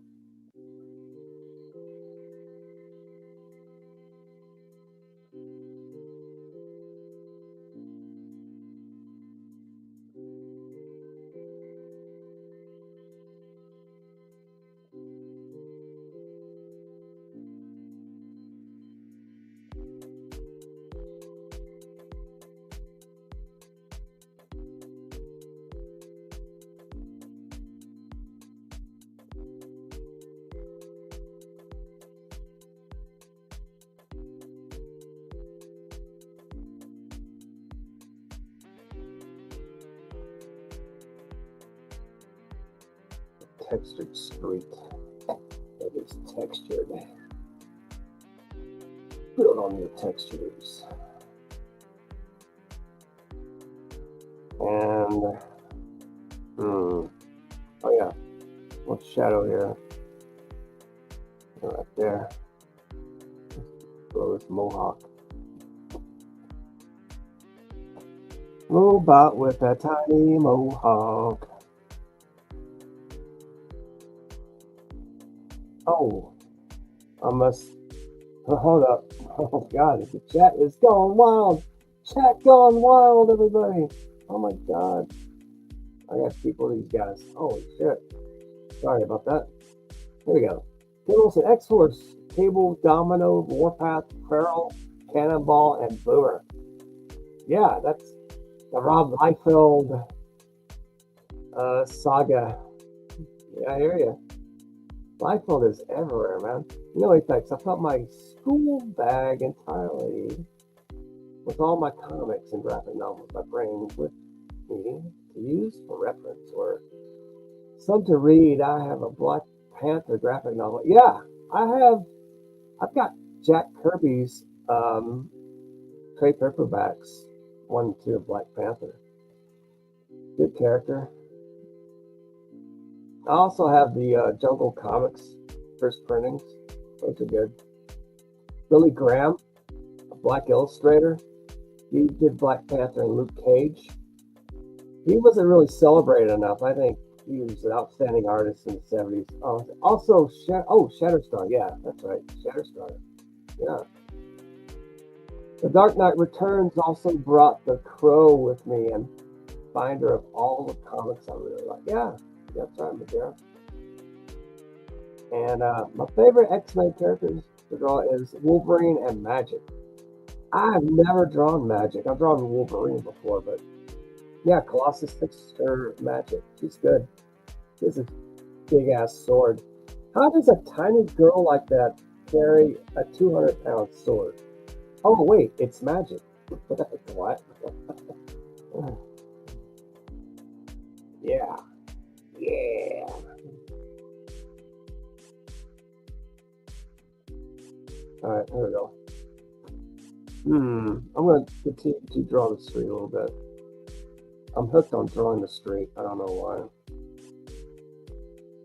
Textured street. That is textured. Build on your textures. And oh yeah, what's shadow here? Right there. Blow this mohawk. Robot with a tiny mohawk. Oh, I must. Hold up. Oh, God, the chat is going wild. Chat gone wild, everybody. Oh, my God. I got to keep all these guys. Holy shit. Sorry about that. Here we go. Kimmelson, X-Force, Cable, Domino, Warpath, Feral, Cannonball, and Boomer. Yeah, that's the Rob Liefeld saga. Yeah, I hear you. My phone is everywhere, man. You know, thanks. I filled my school bag entirely with all my comics and graphic novels I bring with me to use for reference or some to read. I have a Black Panther graphic novel. Yeah, I've got Jack Kirby's trade paperbacks, 1 and 2 of Black Panther. Good character. I also have the Jungle Comics first printings. Those are good. Billy Graham, a black illustrator. He did Black Panther and Luke Cage. He wasn't really celebrated enough. I think he was an outstanding artist in the 70s. Also, Shatterstar. Yeah, that's right. Shatterstar. Yeah. The Dark Knight Returns also brought The Crow with me and binder of all the comics I really like. Yeah, that's right, Madeira. And my favorite X-Men characters to draw is Wolverine and Magic. I've never drawn Magic. I've drawn Wolverine before, but yeah, Colossus fixed her Magic. She's good. She has a big-ass sword. How does a tiny girl like that carry a 200-pound sword? Oh, wait, it's magic. What? Yeah. Yeah. All right, there we go. I'm going to continue to draw the street a little bit. I'm hooked on drawing the street. I don't know why.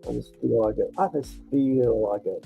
I just feel like it. I just feel like it.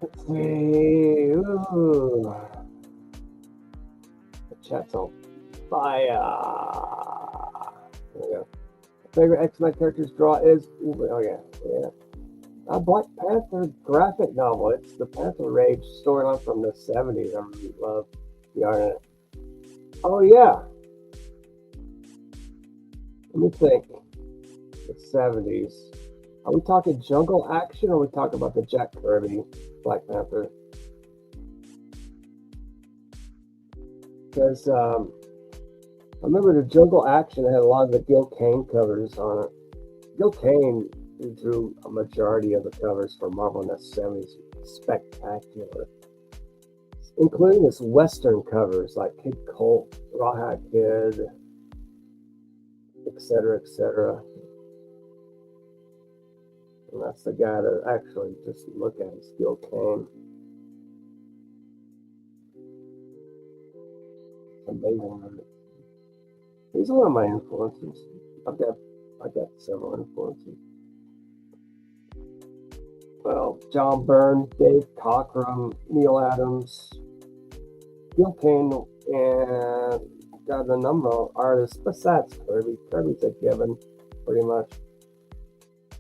Let's see. Ooh. The chat's on fire. There we go. Favorite X-Men characters draw is yeah. A Black Panther graphic novel. It's the Panther Rage storyline from the 70s. I really love the art in it. Oh yeah. Let me think. The 70s. Are we talking Jungle Action or are we talking about the Jack Kirby Black Panther? Because I remember the Jungle Action had a lot of the Gil Kane covers on it. Gil Kane drew a majority of the covers for Marvel in the 70s. Spectacular. Including his Western covers like Kid Colt, Rawhide Kid, etc., etc. And that's the guy that actually just look at is Gil Kane. Amazing. He's one of my influences. I've got several influences. Well, John Byrne, Dave Cockrum, Neil Adams, Gil Kane, and got a number of artists besides Kirby. Kirby's a given, pretty much.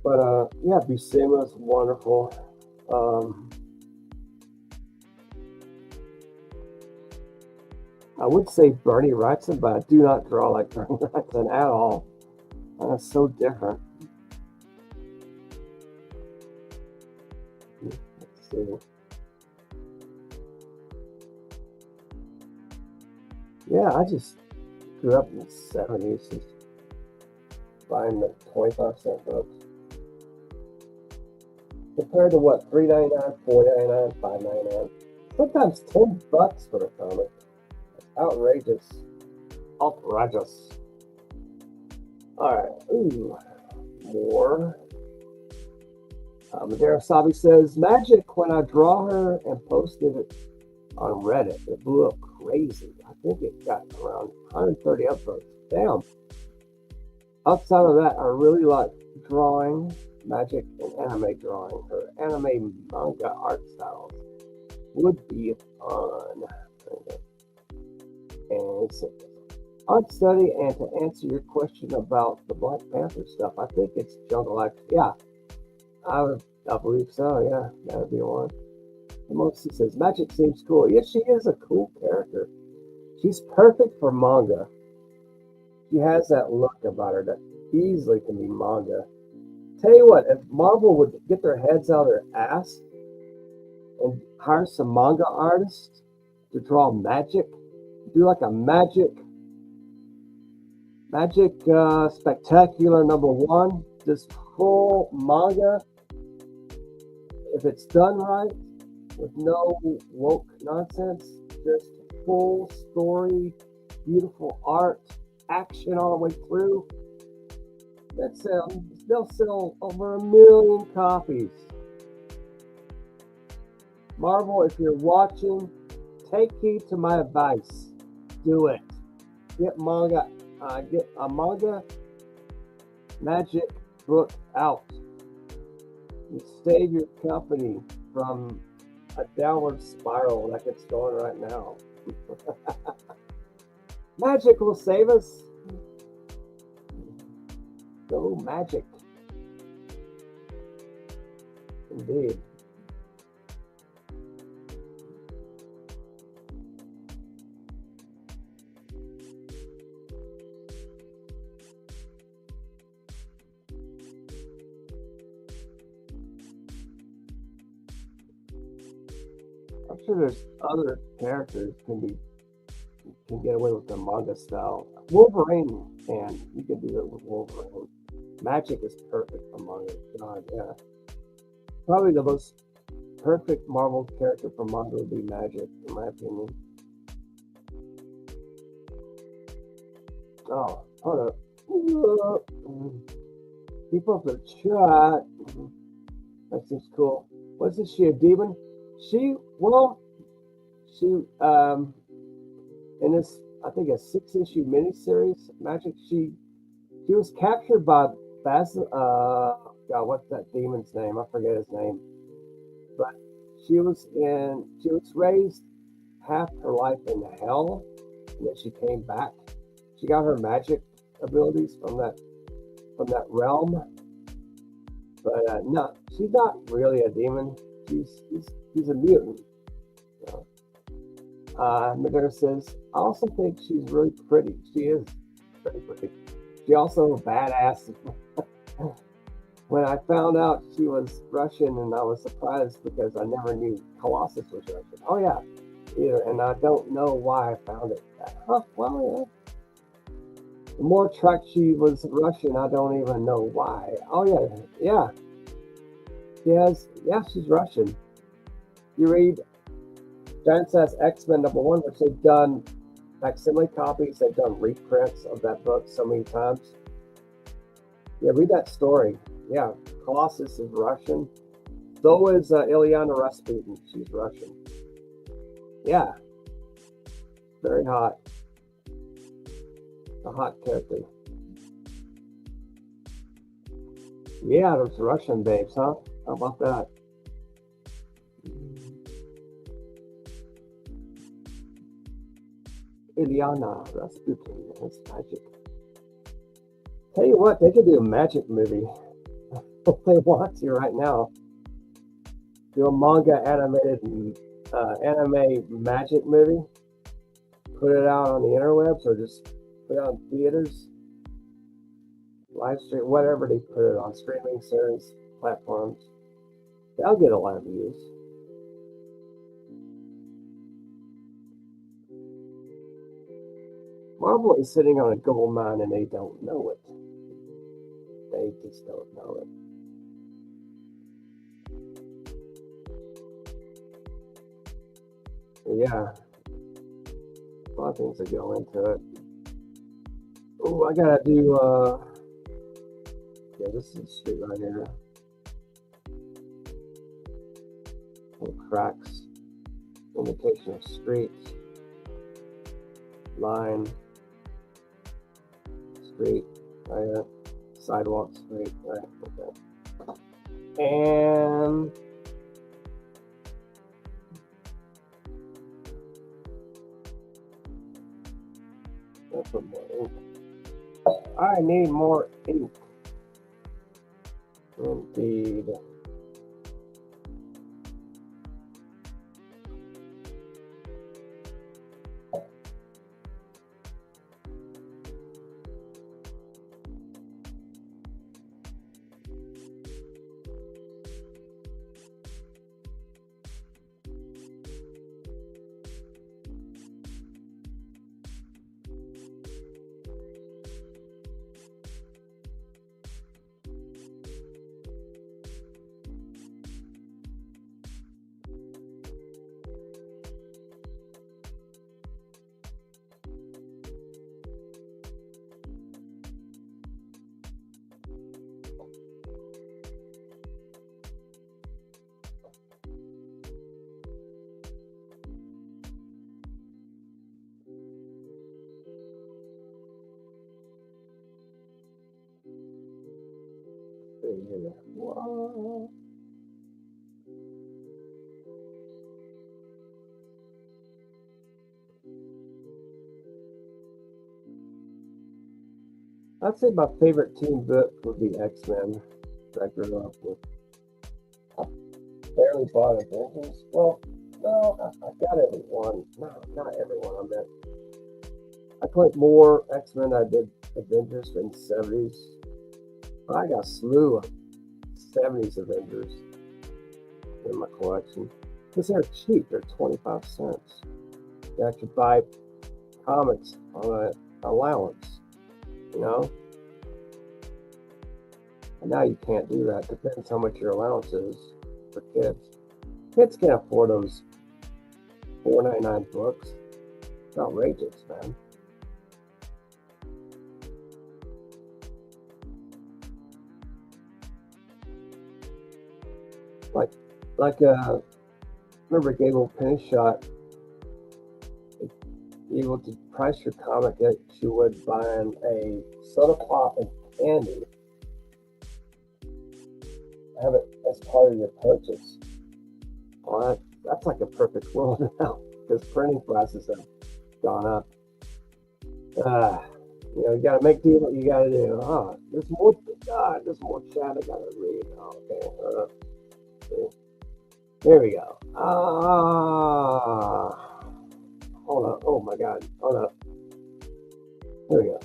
But yeah, Buscema's wonderful. I would say Bernie Wrightson, but I do not draw like Bernie Wrightson at all. That's so different. Let's see. Yeah, grew up in the 70s, just buying the 25-cent books. Compared to what, $3.99, $4.99, $5.99, sometimes $10 for a comic. That's outrageous. Outrageous. Alright, ooh, more. Madera Sabi says, Magic, when I draw her and posted it on Reddit, it blew up crazy. I think it got around 130 upvotes. Damn. Outside of that, I really like drawing Magic and anime drawing. Her anime manga art styles would be fun. And it's art study, and to answer your question about the Black Panther stuff, I think it's Jungle Life. Yeah, I believe so. Yeah, that would be one. Mostly says Magic seems cool. Yeah, she is a cool character. She's perfect for manga. She has that look about her that easily can be manga. Tell you what, if Marvel would get their heads out of their ass and hire some manga artists to draw Magic, do like a Magic Spectacular #1, just full manga. If it's done right, with no woke nonsense, just full story, beautiful art, action all the way through. They'll sell over 1 million copies. Marvel, if you're watching, take heed to my advice. Do it. Get a manga Magic book out. You save your company from a downward spiral like it's going right now. Magic will save us. Go Magic. Indeed. I'm sure there's other characters can get away with the manga style. Wolverine you can do it with Wolverine. Magic is perfect for manga. God, yeah. Probably the most perfect Marvel character for manga would be Magic, in my opinion. Oh, hold up. Keep up the chat. That seems cool. What's this? She a demon? She in this, I think, a 6-issue miniseries, Magic, she was captured by God, what's that demon's name? I forget his name. But she was raised half her life in hell, and then she came back. She got her magic abilities from that realm. But no, she's not really a demon. She's a mutant. So. Madera says, I also think she's really pretty. She is very pretty. She also badass. When I found out she was Russian, and I was surprised because I never knew Colossus was Russian. Oh yeah, either, and I don't know why I found it. Well, yeah. The more track she was Russian, I don't even know why. Oh yeah. She's Russian. You read Giant Size X-Men #1, which they've done facsimile copies, they've done reprints of that book so many times. Yeah, read that story. Yeah, Colossus is Russian. So is Ilyana Rasputin. She's Russian. Yeah. Very hot. A hot character. Yeah, those Russian babes, huh? How about that? Ilyana Rasputin has magic. Tell you what, they could do a magic movie if they want to right now. Do a manga animated anime magic movie. Put it out on the interwebs or just put it on theaters, live stream, whatever they put it on, streaming service platforms. They'll get a lot of views. Marvel is sitting on a gold mine and they don't know it. They just don't know it. Yeah, a lot of things that go into it. Oh, I gotta do, yeah, this is the street right here. Little cracks, indication of streets, line, street, right here, sidewalk, street, right, okay. And I'll put more ink. I need more ink. Indeed. What? I'd say my favorite team book would be X-Men that I grew up with. I barely bought Avengers. Well, no, I got everyone. No, not everyone. I meant I played more X-Men than I did Avengers in the 70s. I got a slew of 70s Avengers in my collection because they're cheap. They're 25 cents. You actually buy comics on an allowance, you know? And now you can't do that. Depends how much your allowance is for kids. Kids can't afford those $4.99 books. It's outrageous, man. Like remember Gable Penny Shot, able to price your comic that you would buying a soda pop and candy. Have it as part of your purchase. Well, that's like a perfect world now because printing prices have gone up. You gotta make do what you gotta do. Oh, there's more. God, there's more chat I gotta read. Okay. There we go. Hold up. Oh my God. Hold up. There we go.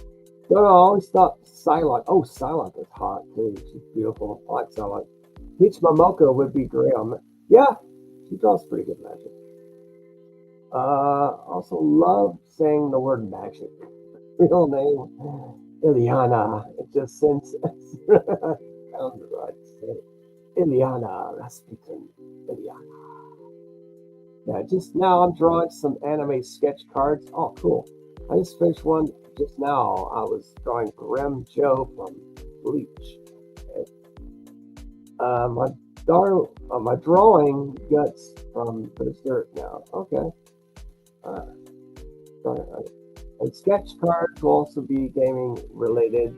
No, I always thought Psylocke. Oh, Psylocke is hot too. She's beautiful. I like Psylocke. Peach Momoko would be great on. Yeah, she draws pretty good magic. Also love saying the word magic. Real name, Ileana. It just sounds right. Ileana Rasputin. Ileana. Yeah, just now I'm drawing some anime sketch cards. Oh, cool. I just finished one just now. I was drawing Grim Joe from Bleach. Okay. My drawing Guts from Berserk now. Okay. And sketch cards will also be gaming related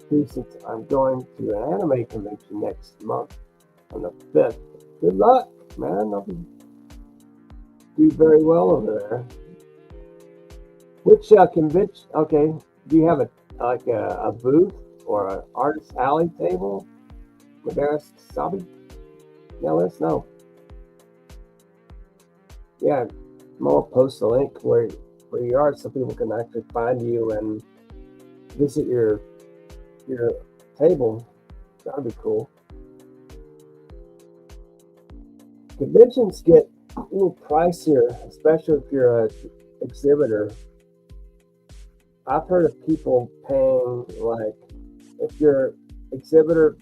too, since I'm going to an anime convention next month on the 5th. Good luck, man. I'll do very well over there. Which convention? Okay, do you have a booth or an artist alley table? Madara Sabi? Yeah, let us know. Yeah, I'll post a link where you are so people can actually find you and visit your table. That'd be cool. Conventions get a little pricier, especially if you're an exhibitor. I've heard of people paying, like, if you're exhibitor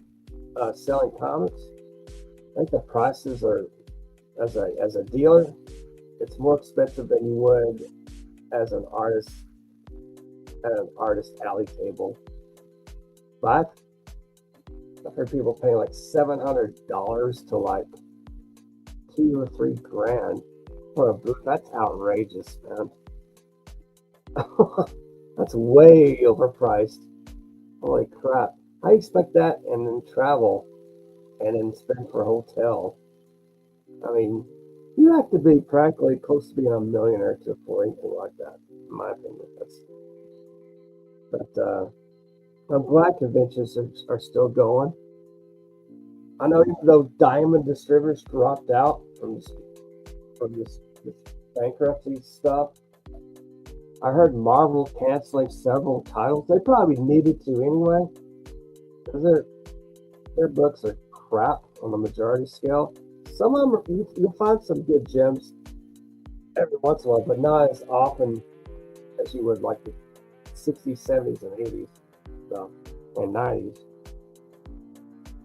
selling comics, I think the prices are, as a dealer, it's more expensive than you would as an artist at an artist alley table. But I've heard people paying like $700 to like 2 or 3 grand for a booth. That's outrageous, man. That's way overpriced. Holy crap. I expect that and then travel and then spend for a hotel. I mean, you have to be practically close to being a millionaire to afford anything like that, in my opinion. But I'm glad conventions are still going. I know even though Diamond Distributors dropped out from this bankruptcy stuff, I heard Marvel canceling several titles. They probably needed to anyway, because their books are crap on the majority scale. Some of them you'll find some good gems every once in a while, but not as often as you would like the 60s, 70s, and 80s stuff, and 90s.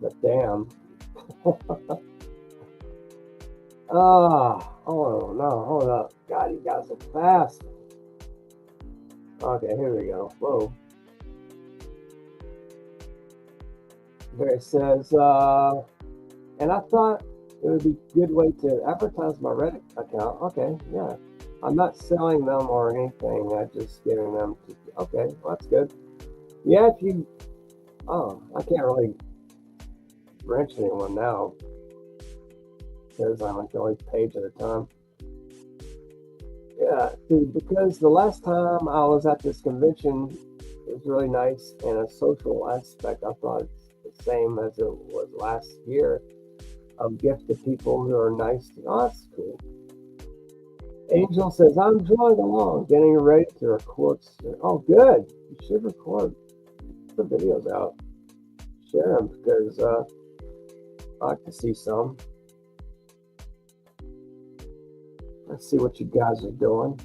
But damn. Oh no, hold up. God, you guys are fast. Okay, here we go. Whoa. There it says, and I thought it would be a good way to advertise my Reddit account. Okay, yeah. I'm not selling them or anything. I'm just giving them to, okay, well, that's good. Yeah, I can't really wrench anyone now because I'm like only page at a time. Yeah, see, because the last time I was at this convention, it was really nice and a social aspect. I thought it's the same as it was last year. Gift to people who are nice. Oh, that's cool. Angel says, I'm drawing along, getting ready to record. Oh, good. You should record. Put the videos out. Share them because I like to see some. Let's see what you guys are doing.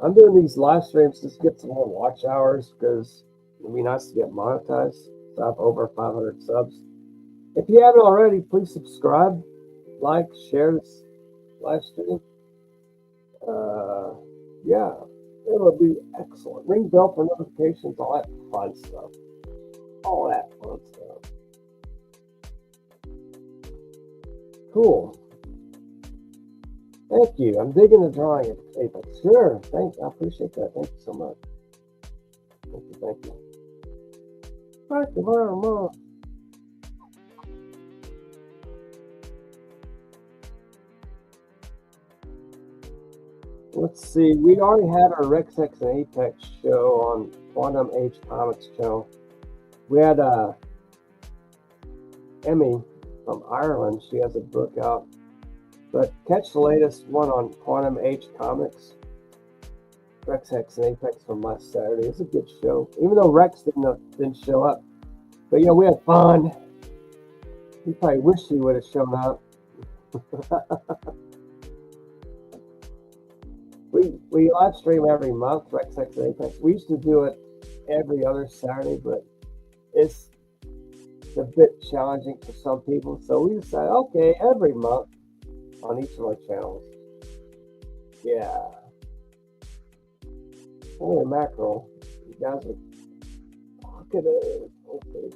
I'm doing these live streams just to get some more watch hours because it'd be nice to get monetized. So I have over 500 subs. If you haven't already, please subscribe, like, share this live stream. Yeah, it'll be excellent. Ring bell for notifications, all that fun stuff. All that fun stuff. Cool. Thank you. I'm digging the drawing of Apex. Sure. Thanks. I appreciate that. Thank you so much. Thank you. Thank you very much. Let's see. We already had our Rex X and Apex show on Quantum Age Comics channel. We had Emmy from Ireland. She has a book out. But catch the latest one on Quantum Age Comics. Rex X and Apex from last Saturday. It's a good show. Even though Rex didn't show up. But we had fun. He probably wished he would have shown up. We live stream every month, Rex X and Apex. We used to do it every other Saturday, but it's a bit challenging for some people. So we decided, okay, every month on each of our channels. Yeah. Holy mackerel. You guys are talkative. Okay.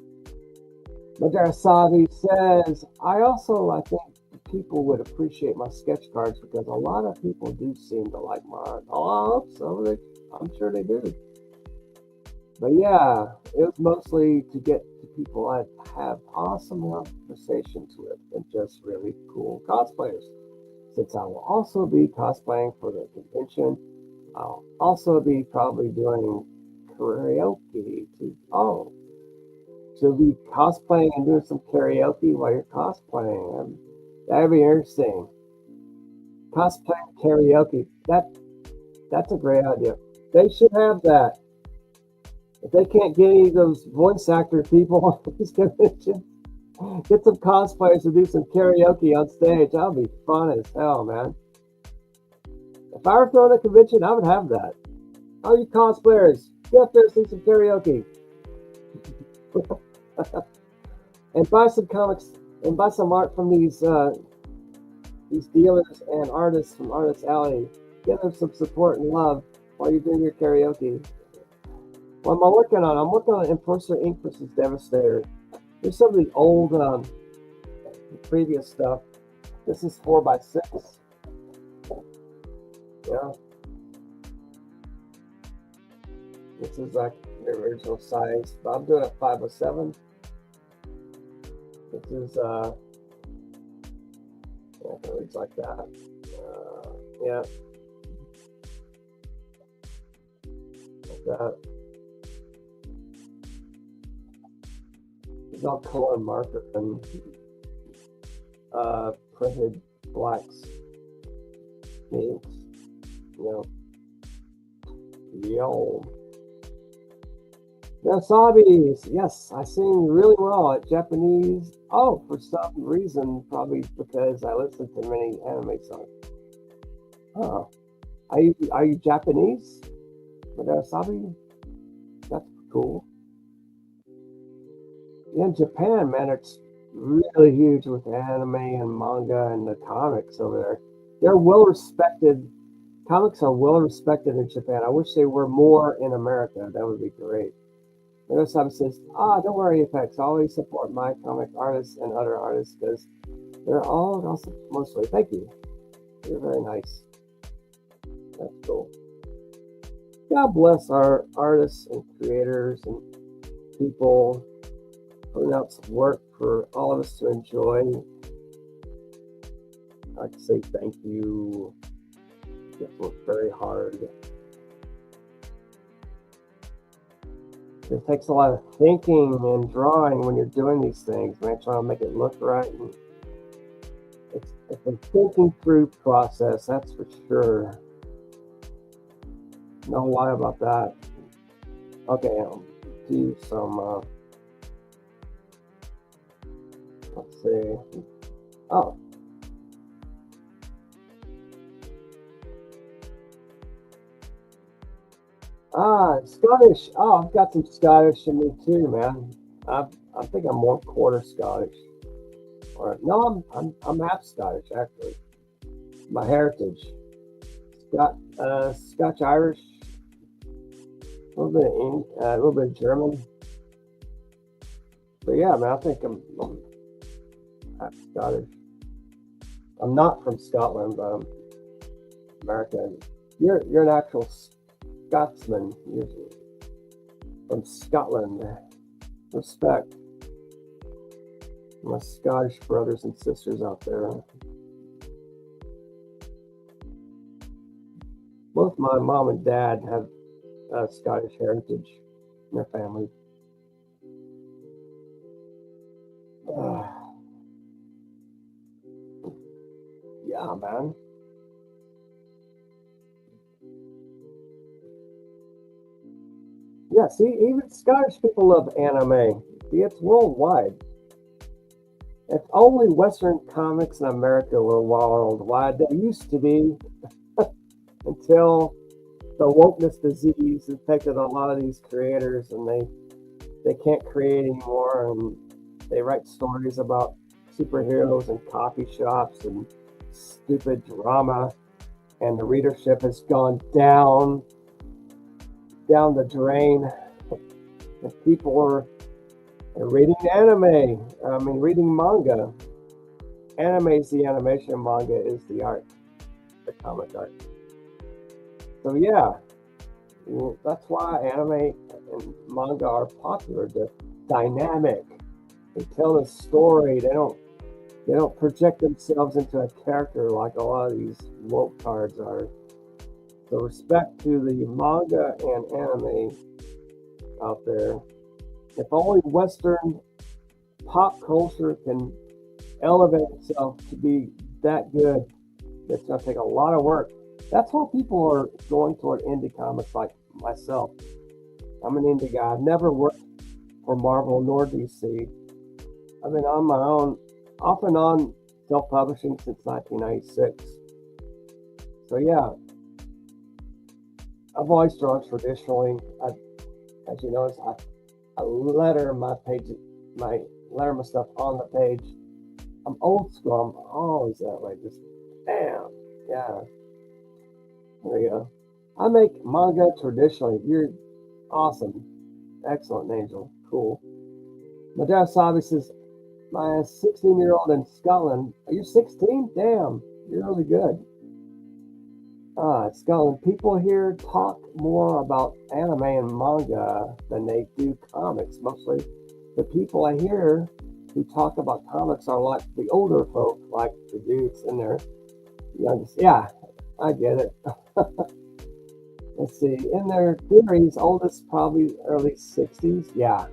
Madarasavi says, I think people would appreciate my sketch cards because a lot of people do seem to like mine. Oh, I hope so. I'm sure they do. But yeah, it was mostly to get to people I have awesome conversations with and just really cool cosplayers. Since I will also be cosplaying for the convention, I'll also be probably doing karaoke too. Oh, so be cosplaying and doing some karaoke while you're cosplaying. That'd be interesting. Cosplay karaoke. That's a great idea. They should have that. If they can't get any of those voice actor people on these conventions, get some cosplayers to do some karaoke on stage. That'll be fun as hell, man. If I were throwing a convention, I would have that. All you cosplayers, get up there and sing some karaoke. And buy some comics and buy some art from these dealers and artists from Artist Alley. Give them some support and love while you're doing your karaoke. What am I working on? I'm working on Enforcer Inc. versus Devastator. There's some of the old previous stuff. This is 4x6. Yeah. This is like the original size, but I'm doing a 507. This is it looks like that. Yeah. Like that. It's all color marker and printed blacks. Inks. Yo. Wasabis. Yes, I sing really well at Japanese. Oh, for some reason, probably because I listen to many anime songs. Oh, are you Japanese? Wasabi? That's cool. In Japan, man, it's really huge with anime and manga and the comics over there. They're well respected. Comics are well respected in Japan. I wish they were more in America. That would be great. Wasabi says, don't worry, Apex. I always support my comic artists and other artists because they're all awesome, mostly. Thank you. You're very nice. That's cool. God bless our artists and creators and people putting out some work for all of us to enjoy. I'd like to say thank you. You have to work very hard. It takes a lot of thinking and drawing when you're doing these things, man, trying to make it look right. And it's a thinking through process, that's for sure. No lie about that. Okay, I'll do some, let's see. Oh. Scottish. Oh, I've got some Scottish in me too, man. I think I'm more quarter Scottish. Or no, I'm half Scottish actually. My heritage. Scotch Irish. A little bit of German. But yeah, man, I think I'm half Scottish. I'm not from Scotland, but I'm American. You're an actual Scotsman, usually from Scotland. Respect. My Scottish brothers and sisters out there. Both my mom and dad have Scottish heritage in their family. Yeah, man. Yeah, see, even Scottish people love anime. See, it's worldwide. If only Western comics in America were worldwide, they used to be until the wokeness disease infected a lot of these creators and they can't create anymore and they write stories about superheroes and coffee shops and stupid drama and the readership has gone down the drain and people are reading anime. I mean, reading manga. Anime is the animation, manga is the art, the comic art. So yeah, that's why anime and manga are popular. They're dynamic. They tell a story. They don't project themselves into a character like a lot of these woke cards are. So respect to the manga and anime out there. If only Western pop culture can elevate itself to be that good, it's going to take a lot of work. That's why people are going toward indie comics like myself. I'm an indie guy. I've never worked for Marvel nor DC. I've been on my own, off and on, self-publishing since 1996. So yeah, I've always drawn traditionally. As you notice, I letter my page, my letter my stuff on the page. I'm old school. I'm always that way. Just bam, yeah. There you go. I make manga traditionally. You're awesome, excellent, Angel. Cool. Madara Sabi says, my 16-year-old in Scotland. Are you 16? Damn, you're really good. Scotland. People here talk more about anime and manga than they do comics. Mostly the people I hear who talk about comics are like the older folk, like the dudes in their youngest. Yeah, I get it. Let's see. In their theories, oldest probably early 60s. Yeah.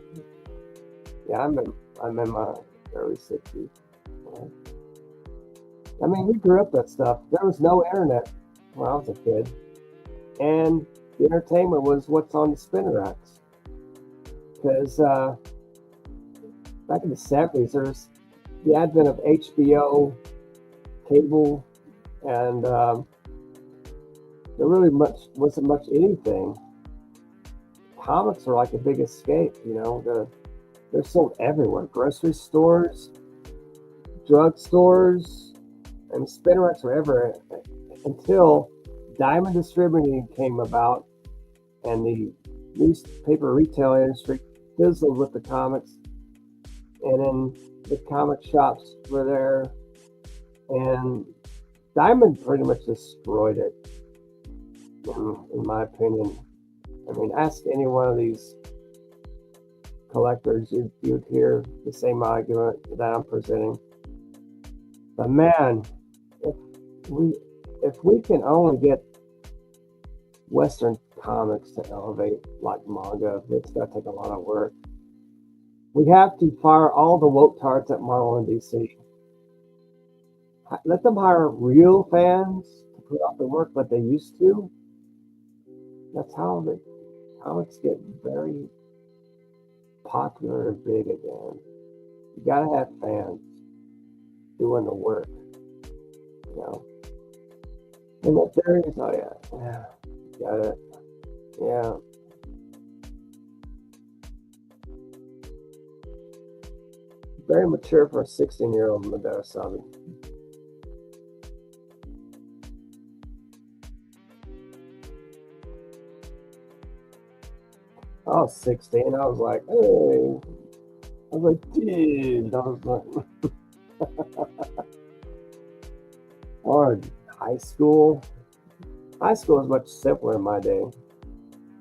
Yeah, I'm in my early 60s. I mean, we grew up that stuff. There was no internet when I was a kid. And the entertainment was what's on the spinner racks. Because back in the 70s, there's the advent of HBO, cable, and there really wasn't much anything. Comics are like a big escape, you know. They're sold everywhere. Grocery stores, drugstores, and spinner racks were everywhere until Diamond Distributing came about and the newspaper retail industry fizzled with the comics. And then the comic shops were there, and Diamond pretty much destroyed it, in my opinion. I mean, ask any one of these collectors, you'd hear the same argument that I'm presenting. But man, if we can only get Western comics to elevate like manga, it's gonna take a lot of work. We have to fire all the woke tards at Marvel and DC. Let them hire real fans to put out the work that they used to. That's how the comics get very popular and big again. You gotta have fans doing the work, you know. And the theories, oh yeah, got it, yeah. Very mature for a 16-year-old Madara Sabi. I was 16. I was like, hey. I was like, dude. I was like, or high school. High school was much simpler in my day.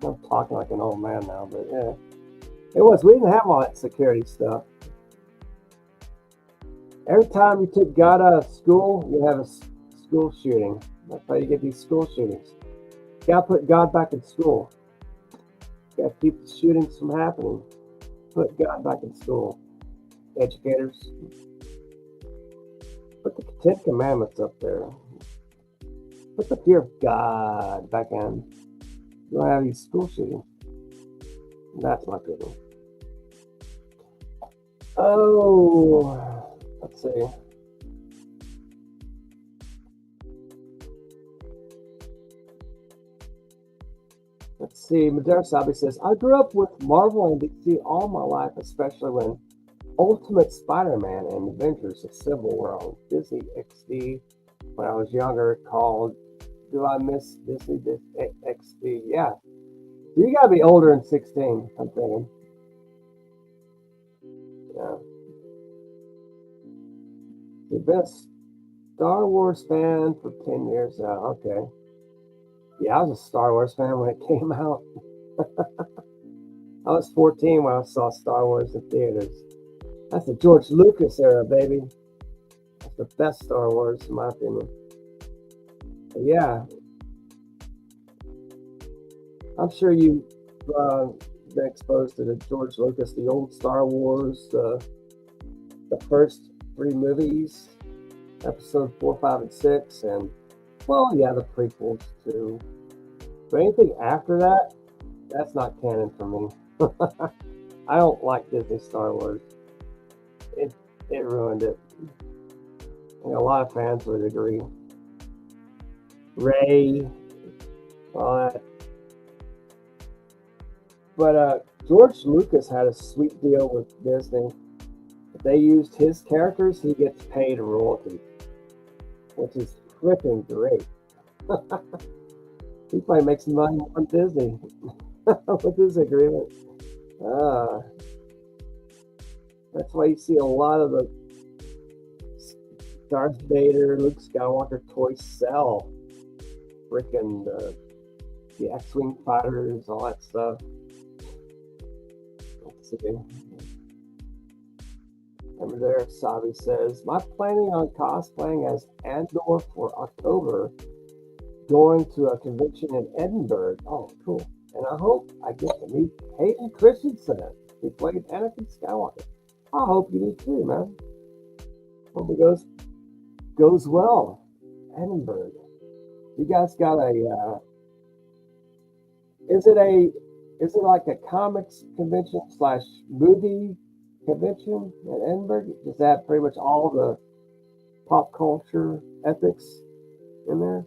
I'm talking like an old man now, but yeah. It was. We didn't have all that security stuff. Every time you took God out of school, you have a school shooting. That's how you get these school shootings. You gotta put God back in school. You gotta keep the shootings from happening. Put God back in school. Educators, put the Ten Commandments up there. Put the fear of God back in. You don't have these school shootings. That's my good one. Oh, let's see. Let's see. Madara Sabi says, I grew up with Marvel and DC all my life, especially when Ultimate Spider-Man and Avengers of Civil War on Disney XD. When I was younger, called Do I Miss Disney XD? Yeah. You gotta be older than 16, I'm thinking. Yeah. You've been a Star Wars fan for 10 years now. Okay. Yeah, I was a Star Wars fan when it came out. I was 14 when I saw Star Wars in theaters. That's the George Lucas era, baby. That's the best Star Wars, in my opinion. But yeah. I'm sure you've been exposed to the George Lucas, the old Star Wars, the first 3 movies, episode 4, 5, and 6, and, well, yeah, the prequels too. But anything after that, that's not canon for me. I don't like Disney Star Wars. It ruined it. And a lot of fans would agree. Ray, all that. But George Lucas had a sweet deal with Disney. If they used his characters, he gets paid a royalty, which is freaking great. He probably makes money on Disney with this agreement. Uh, that's why you see a lot of the Darth Vader, Luke Skywalker toys sell. Freaking the X-Wing fighters, all that stuff. Let's see. Over there, Sabi says, "I'm planning on cosplaying as Andor for October, going to a convention in Edinburgh." Oh, cool. "And I hope I get to meet Hayden Christensen, who played Anakin Skywalker." I hope you do too, man. Hope it goes well. Edinburgh. You guys got a is it like a comics convention slash movie convention in Edinburgh? Does that have pretty much all the pop culture ethics in there?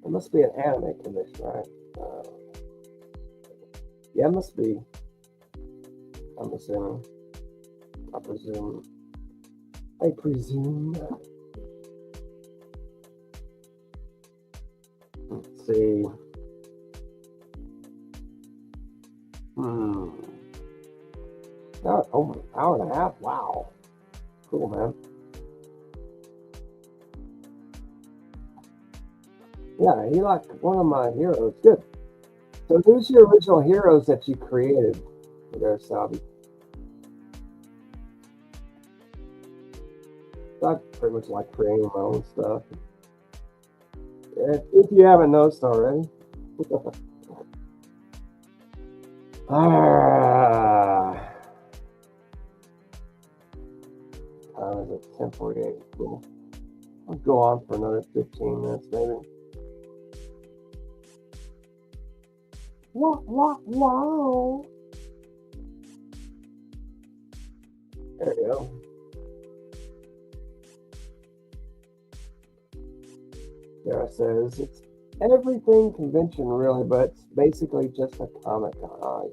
It must be an anime convention, right? Yeah, it must be. I'm assuming. I presume. Let's see. Over an hour and a half. Wow. Cool, man. Yeah, he like one of my heroes. Good. So who's your original heroes that you created there, Sabi? I pretty much like creating my own stuff. If you haven't noticed already. Time is at 10:48. Cool. I'll go on for another 15 minutes, maybe. Wow. There you go. There it says it's everything convention really, but it's basically just a Comic-Con. Oh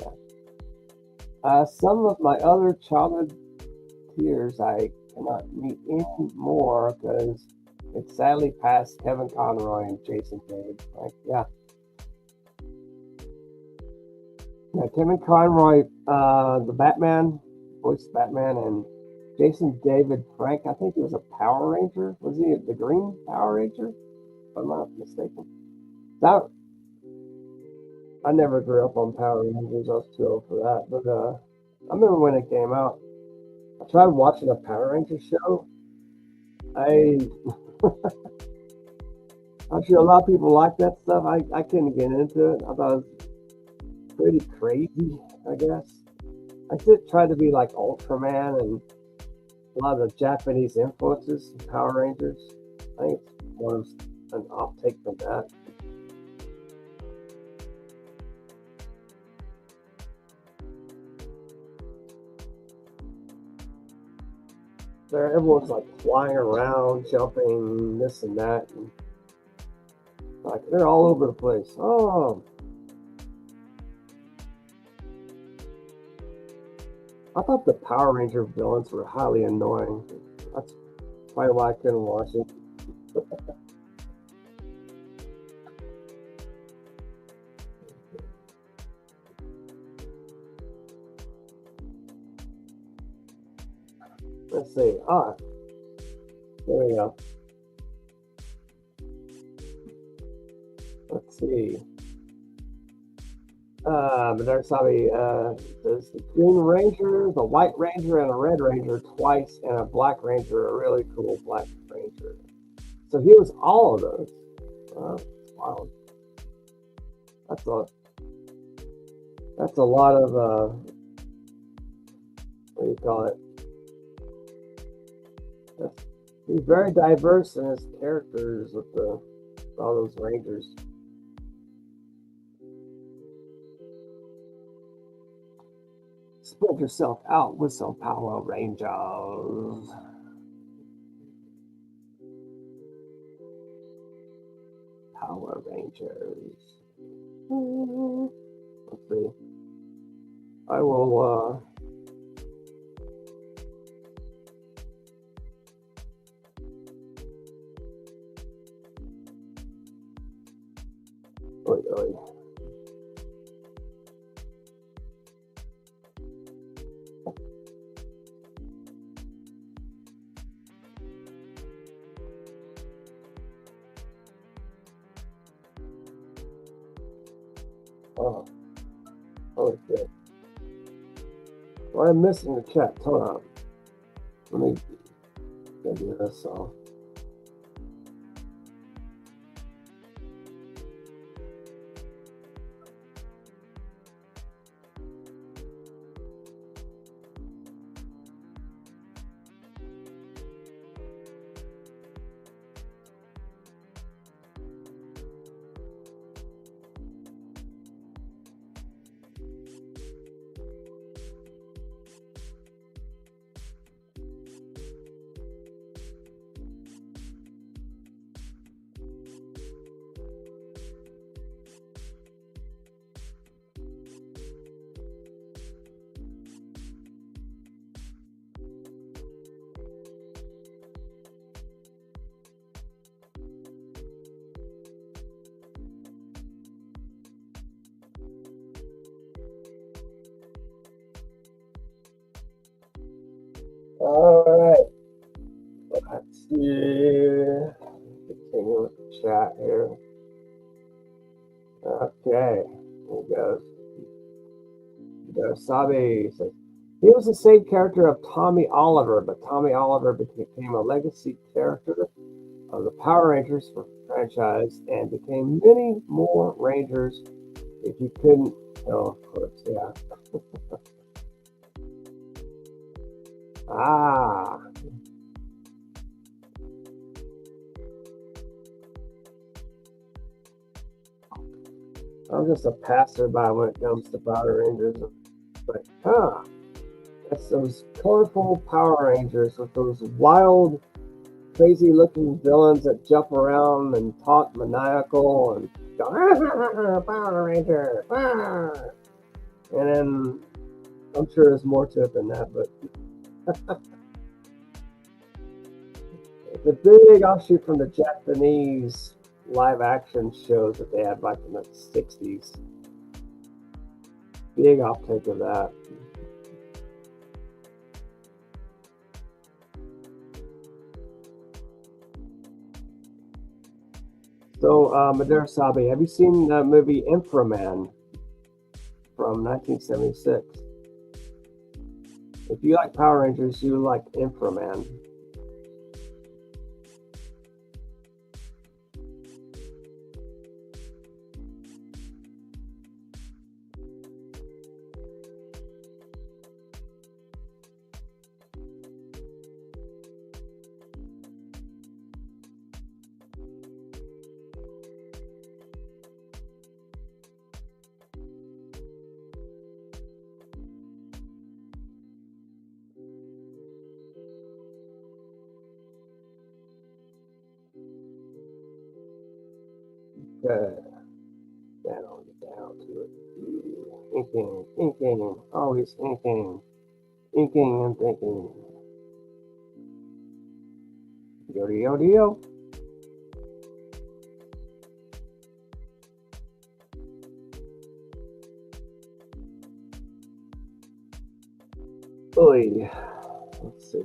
yeah. Some of my other childhood peers I cannot meet anymore because it's sadly past Kevin Conroy and Jason David. Like, yeah. Yeah, Kevin Conroy, the Batman, voiced Batman, and Jason David Frank, I think he was a Power Ranger. Was he the Green Power Ranger? If I'm not mistaken. That I never grew up on Power Rangers. I was too old for that. But I remember when it came out. I tried watching a Power Ranger show. I'm sure a lot of people like that stuff. I couldn't get into it. I thought it was pretty crazy, I guess. I did try to be like Ultraman and a lot of the Japanese influences in Power Rangers. I think it's more of an off-take from that. There, everyone's like flying around, jumping, this and that, and like they're all over the place. Oh, I thought the Power Ranger villains were highly annoying. That's probably why I couldn't watch it. Let's see. There we go. Let's see. But there's probably there's the Green Ranger, the White Ranger, and a Red Ranger twice, and a Black Ranger, a really cool Black Ranger. So he was all of those. Wow. That's a lot of what do you call it? He's very diverse in his characters with all those Rangers. Spread yourself out with some Power Rangers. Power Rangers. Let's see. I will. Oy, oy. Oh, holy shit. Well, I'm missing the chat. Hold on. Let me do this off. All right. Let's see. Continue with the chat here. Okay. Here goes. Sabe says he was the same character of Tommy Oliver, but Tommy Oliver became a legacy character of the Power Rangers franchise and became many more Rangers. If you couldn't, oh, of course, yeah. Ah. I'm just a passerby when it comes to Power Rangers. But, that's those colorful Power Rangers with those wild, crazy-looking villains that jump around and talk maniacal and go, Power Ranger, and then I'm sure there's more to it than that, but it's a big offshoot from the Japanese live-action shows that they had back in the 60s. Big outtake of that. So, Madara Sabe, have you seen the movie Inframan from 1976? If you like Power Rangers, you like Inframan. Good. Down to it. Inking, always inking and thinking. Yo. Oy. Let's see.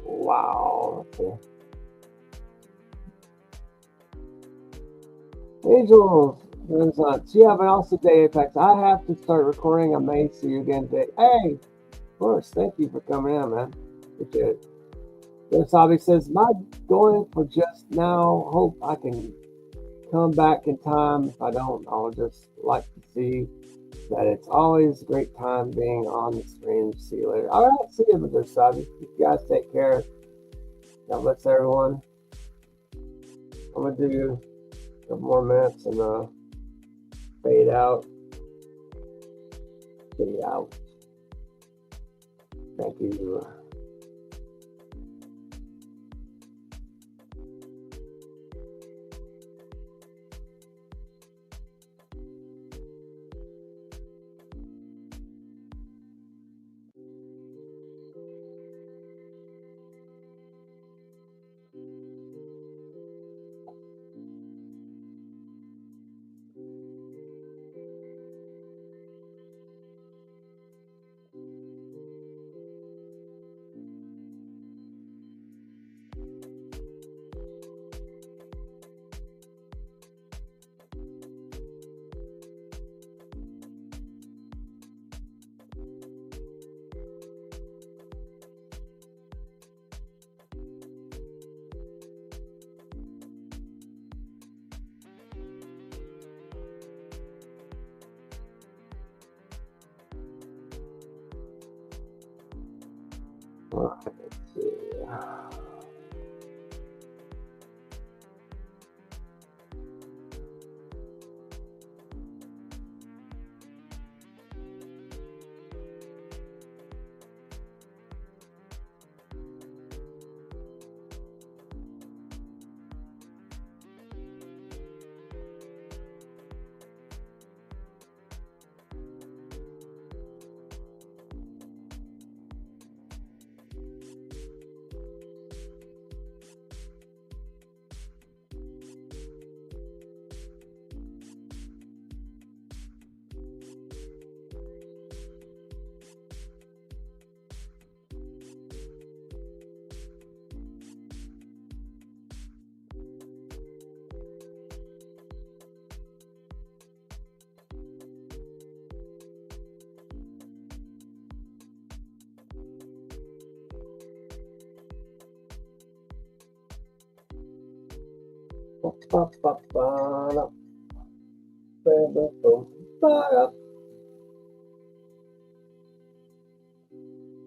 Wow. Okay. Angels, yeah, but also Day Apex. I have to start recording. I may see you again today. Hey, of course, thank you for coming in, man. Appreciate it. Yosabi says, my going for just now. Hope I can come back in time. If I don't, I'll just like to see that it's always a great time being on the stream. See you later. All right, see you with this sub. You guys take care. God bless everyone. I'm gonna do a couple more minutes and fade out. Fade out. Thank you. Let's see.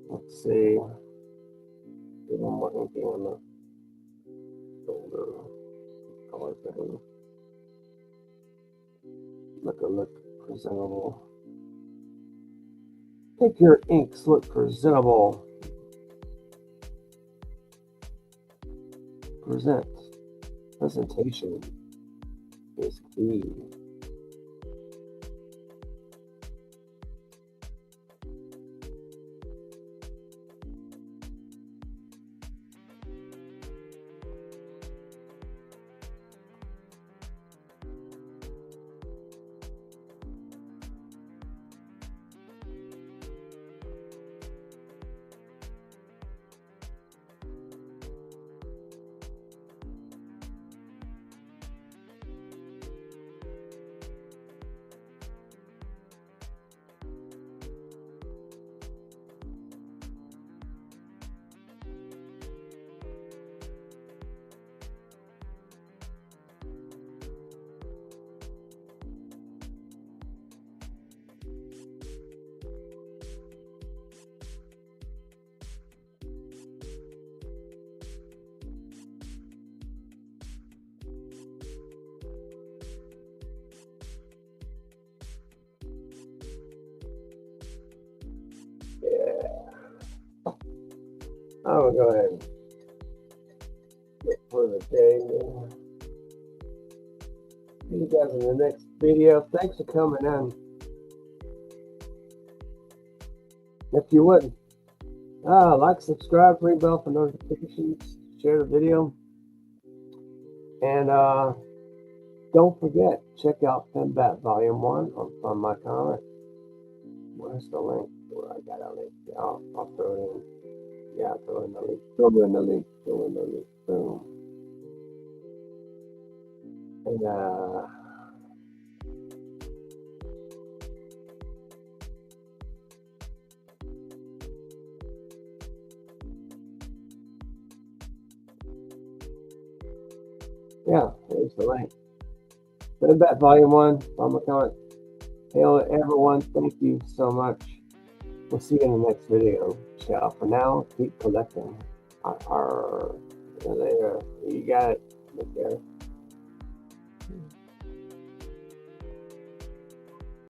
Let's see. Give them more inking on the shoulder color thing. Look presentable. Make your inks look presentable. Presentation is key. I'm gonna go ahead and get for the day. See you guys in the next video. Thanks for coming in. If you would, like, subscribe, ring bell for notifications, share the video, and don't forget, check out Fembat Volume 1 on my comment. Where's the link? Where I got a link? I'll throw it in. Yeah, throw in the link. Throw in the link. Boom. And yeah, there's the link. Fembat Volume 1 on my comment. Hey, everyone, thank you so much. We'll see you in the next video. Ciao. For now, keep collecting. There. You got it. Take care.